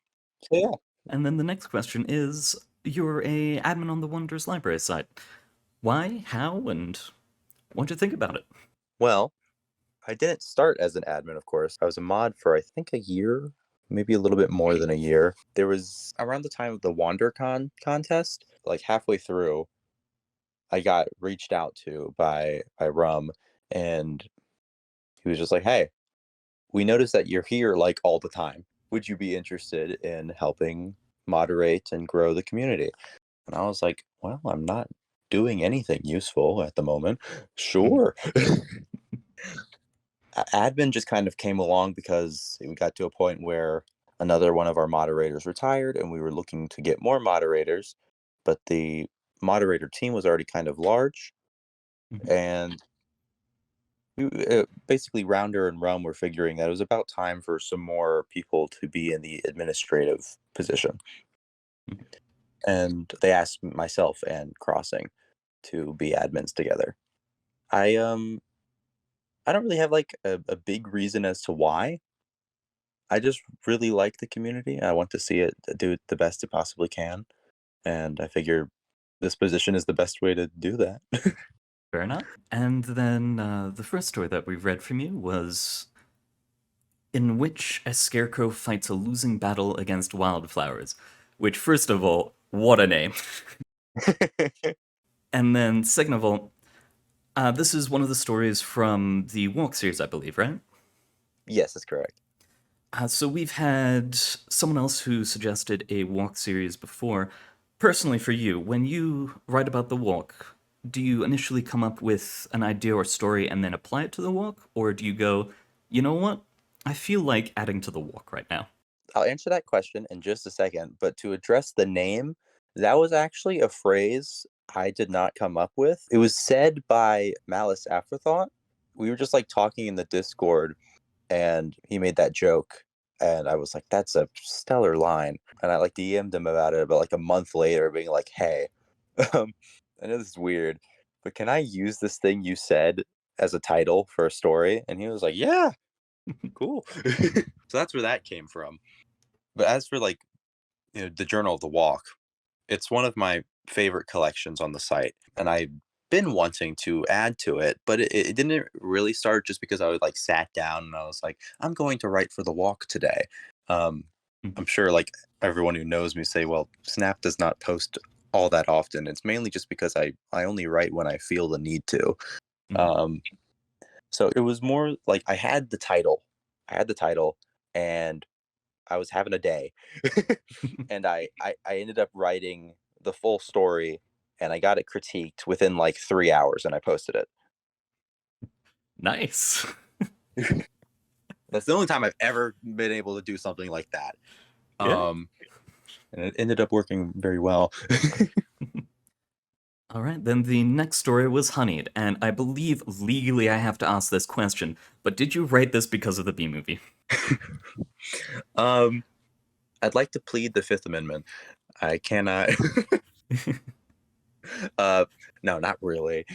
So yeah. And then the next question is, you're a admin on the Wonders Library site. Why, how, and what'd you think about it? Well, I didn't start as an admin, of course. I was a mod for I think a year, maybe a little bit more than a year. There was around the time of the WonderCon contest, like halfway through, I got reached out to by Rum, and he was just like, "Hey, we noticed that you're here like all the time. Would you be interested in helping moderate and grow the community?" And I was like, "Well, I'm not doing anything useful at the moment." Sure. Admin just kind of came along because we got to a point where another one of our moderators retired, and we were looking to get more moderators, but the moderator team was already kind of large, and basically Rounder and Rum were figuring that it was about time for some more people to be in the administrative position. And they asked myself and Crossing to be admins together. I I don't really have like a big reason as to why. I just really like the community. I want to see it do the best it possibly can. And I figure this position is the best way to do that. Fair enough. And then the first story that we read from you was in which a scarecrow fights a losing battle against wildflowers. Which, first of all, what a name. And then, second of all, this is one of the stories from the Walk series, I believe, right? Yes, that's correct. So we've had someone else who suggested a walk series before. Personally, for you, when you write about the walk, do you initially come up with an idea or story and then apply it to the walk? Or do you go, you know what? I feel like adding to the walk right now. I'll answer that question in just a second, but to address the name, that was actually a phrase I did not come up with. It was said by Malice Afterthought, we were just like talking in the Discord, and he made that joke, and I was like, "That's a stellar line," and I like DM'd him about it about like a month later, being like, "Hey, um, I know this is weird, but can I use this thing you said as a title for a story?" And he was like, "Yeah, cool." So that's where that came from. But as for like the Journal of the Walk, it's one of my favorite collections on the site, and I've been wanting to add to it, but it didn't really start just because I was like sat down and I was like, I'm going to write for the walk today. Um, I'm sure like everyone who knows me say, well, Snap does not post all that often. It's mainly just because I only write when I feel the need to. Um, so it was more like I had the title, and I was having a day, and I ended up writing the full story, and I got it critiqued within like 3 hours, and I posted Nice. it. That's the only time I've ever been able to do something like that. Yeah. And it ended up working very well. All right, then the next story was Honeyed, and I believe legally I have to ask this question, but did you write this because of the B movie? um, I'd like to plead the Fifth Amendment. I cannot. uh, no, not really.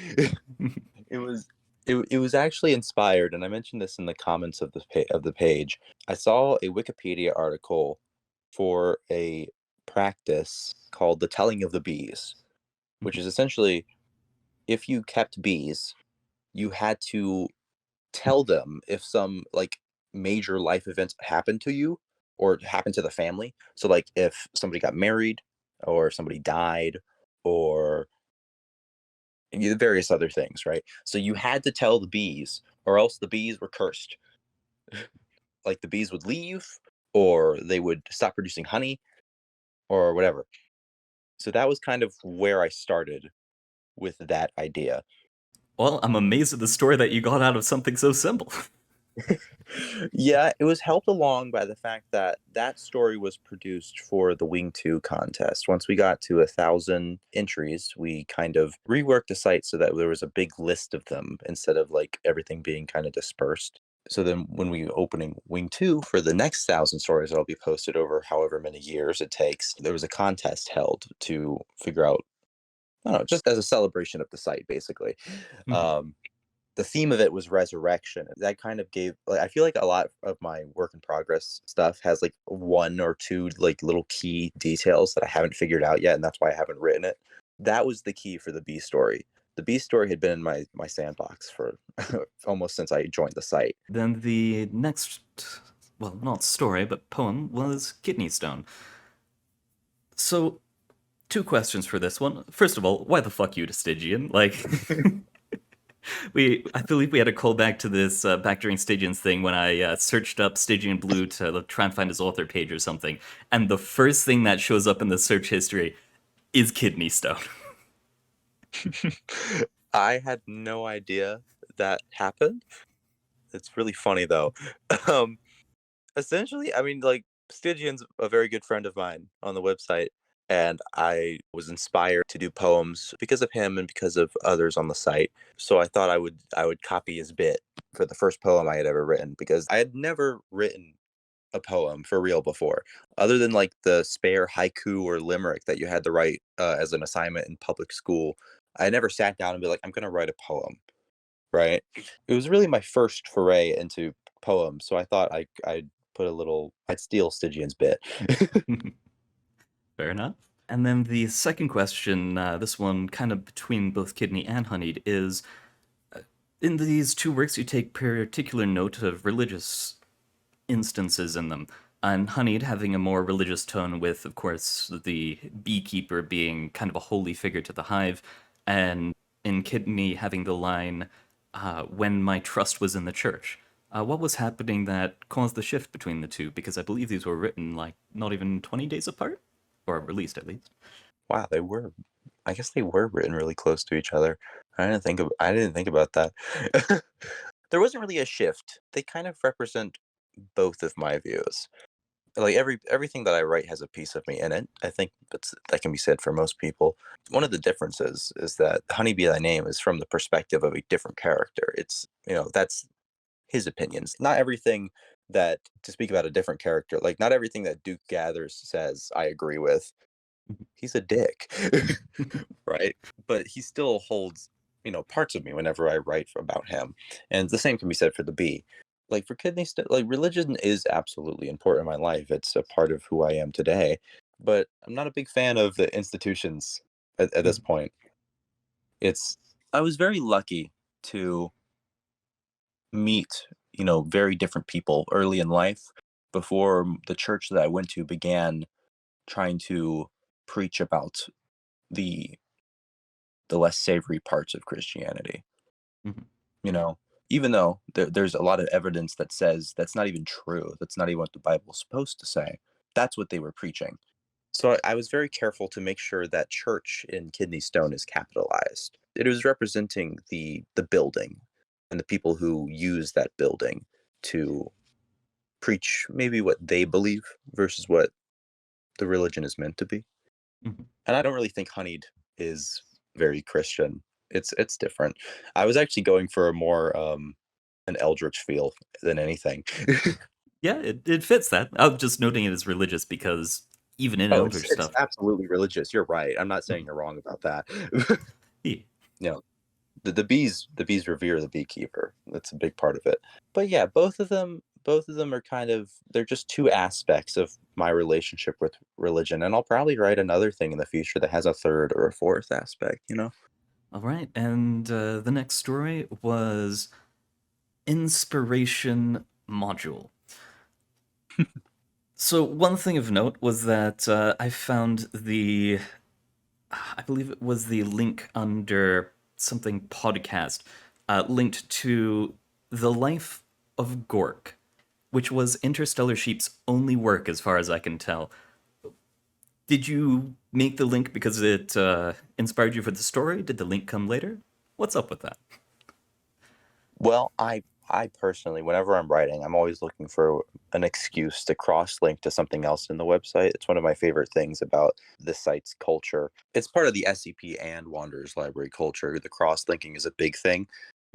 It was it was actually inspired, and I mentioned this in the comments of the page. I saw a Wikipedia article for a practice called the telling of the bees, which is essentially if you kept bees, you had to tell them if some like major life events happened to you or happened to the family. So like if somebody got married or somebody died or various other things, right? So you had to tell the bees, or else the bees were cursed. Like the bees would leave, or they would stop producing honey, or whatever. So that was kind of where I started with that idea. Well, I'm amazed at the story that you got out of something so simple. Yeah, it was helped along by the fact that that story was produced for the Wing 2 contest. Once we got to 1,000 entries, we kind of reworked the site so that there was a big list of them instead of like everything being kind of dispersed. So then when we opening Wing 2 for the next 1,000 stories that'll be posted over however many years it takes, there was a contest held to figure out, I don't know, just as a celebration of the site, basically. Um, the theme of it was resurrection. That kind of gave like I feel like a lot of my work in progress stuff has like one or two like little key details that I haven't figured out yet, and that's why I haven't written it. That was the key for the B story. The B story had been in my sandbox for almost since I joined the site. Then the next, well, not story, but poem was Kidney Stone. So, two questions for this one. First of all, why the fuck you to Stygian? Like, I believe we had a callback to this back during Stygian's thing when I searched up Stygian Blue to try and find his author page or something, and the first thing that shows up in the search history is Kidney Stone. I had no idea that happened. It's really funny though. Um, Essentially, I mean, like, Stygian's a very good friend of mine on the website, and I was inspired to do poems because of him and because of others on the site. So I thought I would copy his bit for the first poem I had ever written because I had never written a poem for real before, other than like the spare haiku or limerick that you had to write as an assignment in public school. I never sat down and be like, I'm gonna write a poem, right? It was really my first foray into poems, so I thought I'd steal Stygian's bit. Fair enough. And then the second question, this one kind of between both Kidney and Honeyed, is in these two works you take particular note of religious instances in them. And Honeyed having a more religious tone, with, of course, the beekeeper being kind of a holy figure to the hive, and in Kidney having the line, when my trust was in the church. What was happening that caused the shift between the two? Because I believe these were written like not even 20 days apart, or released at least. Wow, I guess they were written really close to each other. I didn't think about that. There wasn't really a shift. They kind of represent both of my views. like everything that I write has a piece of me in it. I think that can be said for most people. One of the differences is that Honeybee Thy Name is from the perspective of a different character. It's that's his opinions. Not everything that to speak about a different character, like not everything that Duke Gathers says I agree with. He's a dick. Right? But he still holds, parts of me whenever I write about him. And the same can be said for the bee. Like for like religion is absolutely important in my life. It's a part of who I am today. But I'm not a big fan of the institutions at this point. It's I was very lucky to meet, very different people early in life before the church that I went to began trying to preach about the the less savory parts of Christianity. Mhm. You know, even though there's a lot of evidence that says that's not even true. That's not even what the Bible's supposed to say. That's what they were preaching. So I was very careful to make sure that church in Kidney Stone is capitalized. It was representing the building and the people who use that building to preach maybe what they believe versus what the religion is meant to be. Mhm. And I don't really think Honeyed is very Christian. It's different. I was actually going for a more an eldritch feel than anything. Yeah, it fits that. I'm just noting it as religious because even in Oh, elder it's stuff. absolutely religious. You're right. I'm not saying Mhm. you're wrong about that. Yeah. you know, the bees revere the beekeeper. That's a big part of it. But yeah, both of them are kind of they're just two aspects of my relationship with religion, and I'll probably write another thing in the future that has a third or a fourth aspect. All right, and the next story was inspiration module. So one thing of note was that I found I believe it was the link under something podcast, linked to the life of Gork, which was Interstellar Sheep's only work as far as I can tell. Did you make the link because it inspired you for the story? Did the link come later? What's up with that? Well, I personally, whenever I'm writing, I'm always looking for an excuse to cross-link to something else in the website. It's one of my favorite things about the site's culture. It's part of the SCP and Wanderers Library culture. The cross-linking is a big thing.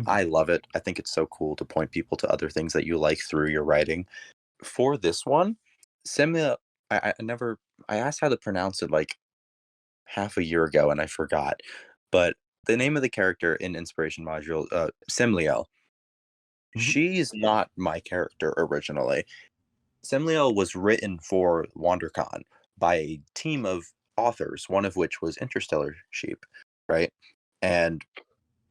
Mhm. I love it. I think it's so cool to point people to other things that you like through your writing. For this one, Semia, I never, I asked how to pronounce it like half a year ago and I forgot. But the name of the character in Inspiration Module, Semliel, Mhm. she's not my character originally. Semliel was written for WonderCon by a team of authors, one of which was Interstellar Sheep, right? And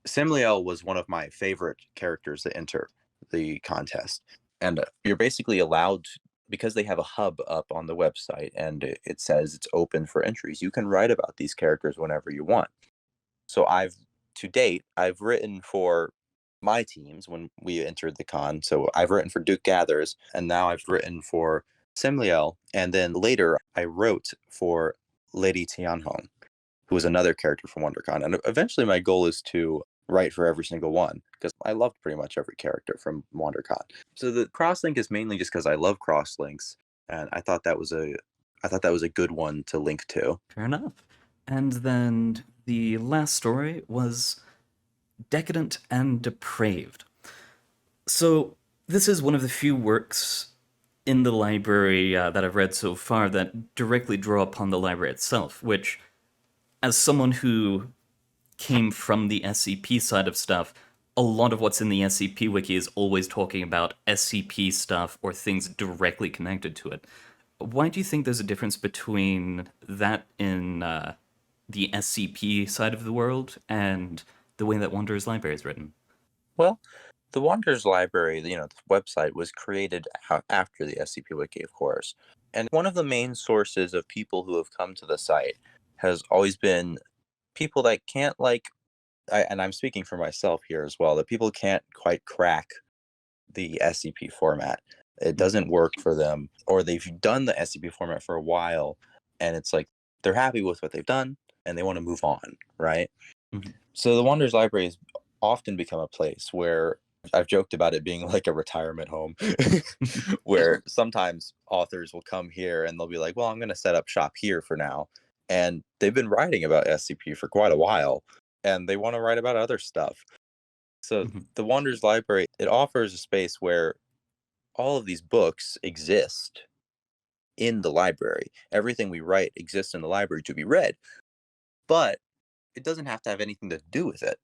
Semliel was one of my favorite characters to enter the contest. And you're basically allowed, because they have a hub up on the website and it says it's open for entries, you can write about these characters whenever you want. So to date, I've written for my teams when we entered the con. So I've written for Duke Gathers, and now I've written for Semliel, and then later I wrote for Lady Tianhong, who was another character from WonderCon. And eventually, my goal is to write for every single one because I loved pretty much every character from WonderCon. So the crosslink is mainly just because I love crosslinks, and I thought that was a good one to link to. Fair enough. And then the last story was Decadent and Depraved. So this is one of the few works in the library that I've read so far that directly draw upon the library itself, which, as someone who came from the SCP side of stuff, a lot of what's in the SCP wiki is always talking about SCP stuff or things directly connected to it. Why do you think there's a difference between that in the SCP side of the world and the way that Wanderer's Library is written? Well, the Wanderers Library, the website was created after the SCP Wiki, of course. And one of the main sources of people who have come to the site has always been people that can't and I'm speaking for myself here as well, that people can't quite crack the SCP format. It doesn't work for them, or they've done the SCP format for a while, and it's like they're happy with what they've done and they want to move on, right? Mm-hmm. So the Wanderers Library has often become a place where I've joked about it being like a retirement home where sometimes authors will come here and they'll be like, well, I'm going to set up shop here for now. And they've been writing about SCP for quite a while and they want to write about other stuff. So Mhm. the Wanderers Library, it offers a space where all of these books exist in the library. Everything we write exists in the library to be read, but it doesn't have to have anything to do with it.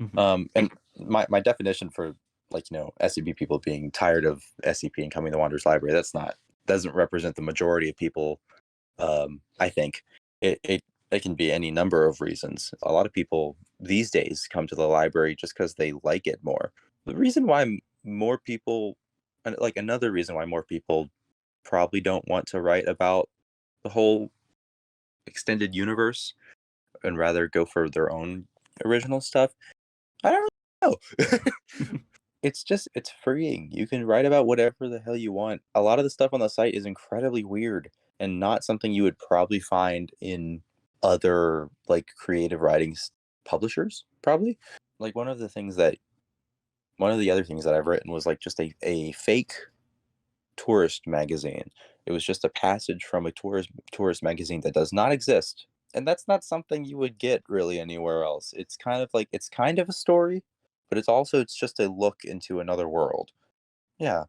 Mhm. And my definition for SCP people being tired of SCP and coming to Wanderers Library, that's not doesn't represent the majority of people. I think it can be any number of reasons. A lot of people these days come to the library just because they like it more. The reason why more people, like another reason why more people probably don't want to write about the whole extended universe and rather go for their own original stuff. I don't really know. It's freeing. You can write about whatever the hell you want. A lot of the stuff on the site is incredibly weird and not something you would probably find in other like creative writing publishers, probably. Like one of the other things that I've written was like just a fake tourist magazine. It was just a passage from a tourist magazine that does not exist. And that's not something you would get really anywhere else. It's kind of a story, but it's just a look into another world. Yeah.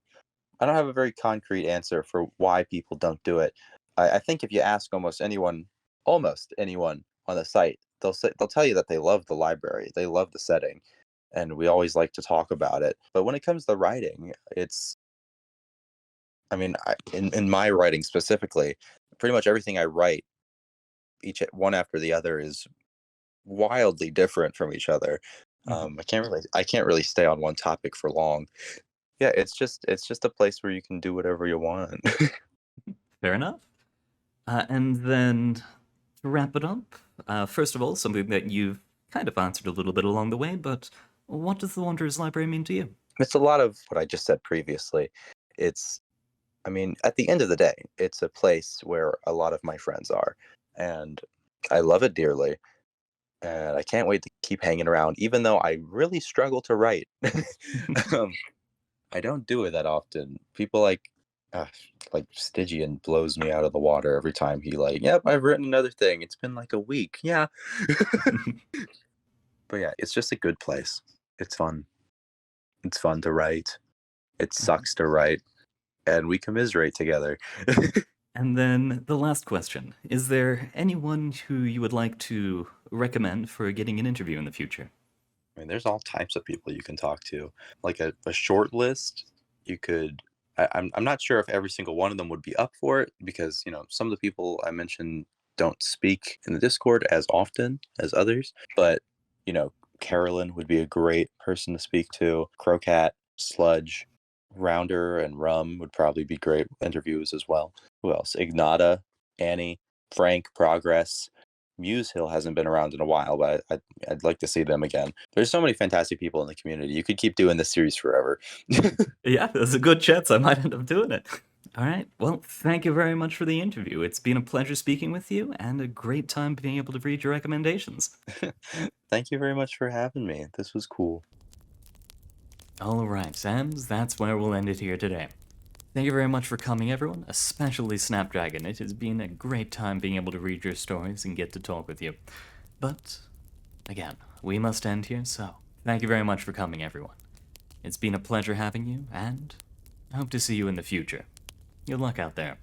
I don't have a very concrete answer for why people don't do it. I think if you ask almost anyone on the site, they'll tell you that they love the library, they love the setting, and we always like to talk about it. But when it comes to writing, in my writing specifically, pretty much everything I write, each one after the other, is wildly different from each other. Mhm. I can't really stay on one topic for long. Yeah, it's just a place where you can do whatever you want. Fair enough. And then to wrap it up, first of all, something that you've kind of answered a little bit along the way, but what does the Wanderers Library mean to you? It's a lot of what I just said previously. It's at the end of the day, it's a place where a lot of my friends are, and I love it dearly, and I can't wait to keep hanging around, even though I really struggle to write. um, I don't do it that often. People uh, like Stygian blows me out of the water every time he like, yep, I've written another thing. It's been like a week. Yeah. But yeah, it's just a good place. It's fun. It's fun to write. It sucks to write, and we commiserate together. And then the last question. Is there anyone who you would like to recommend for getting an interview in the future? There's all types of people you can talk to. Like a short list, you could. I'm not sure if every single one of them would be up for it because some of the people I mentioned don't speak in the Discord as often as others. But you know, Carolyn would be a great person to speak to. Crocat, Sludge, Rounder, and Rum would probably be great interviews as well. Who else? Ignata, Annie, Frank, Progress. Muse Hill hasn't been around in a while, but I'd like to see them again. There's so many fantastic people in the community. You could keep doing this series forever. Yeah, there's a good chance I might end up doing it. All right. Well, thank you very much for the interview. It's been a pleasure speaking with you and a great time being able to read your recommendations. Thank you very much for having me. This was cool. All right, Sams, that's where we'll end it here today. Thank you very much for coming, everyone, especially Snapdragon. It has been a great time being able to read your stories and get to talk with you. But, again, we must end here, so thank you very much for coming, everyone. It's been a pleasure having you, and I hope to see you in the future. Good luck out there.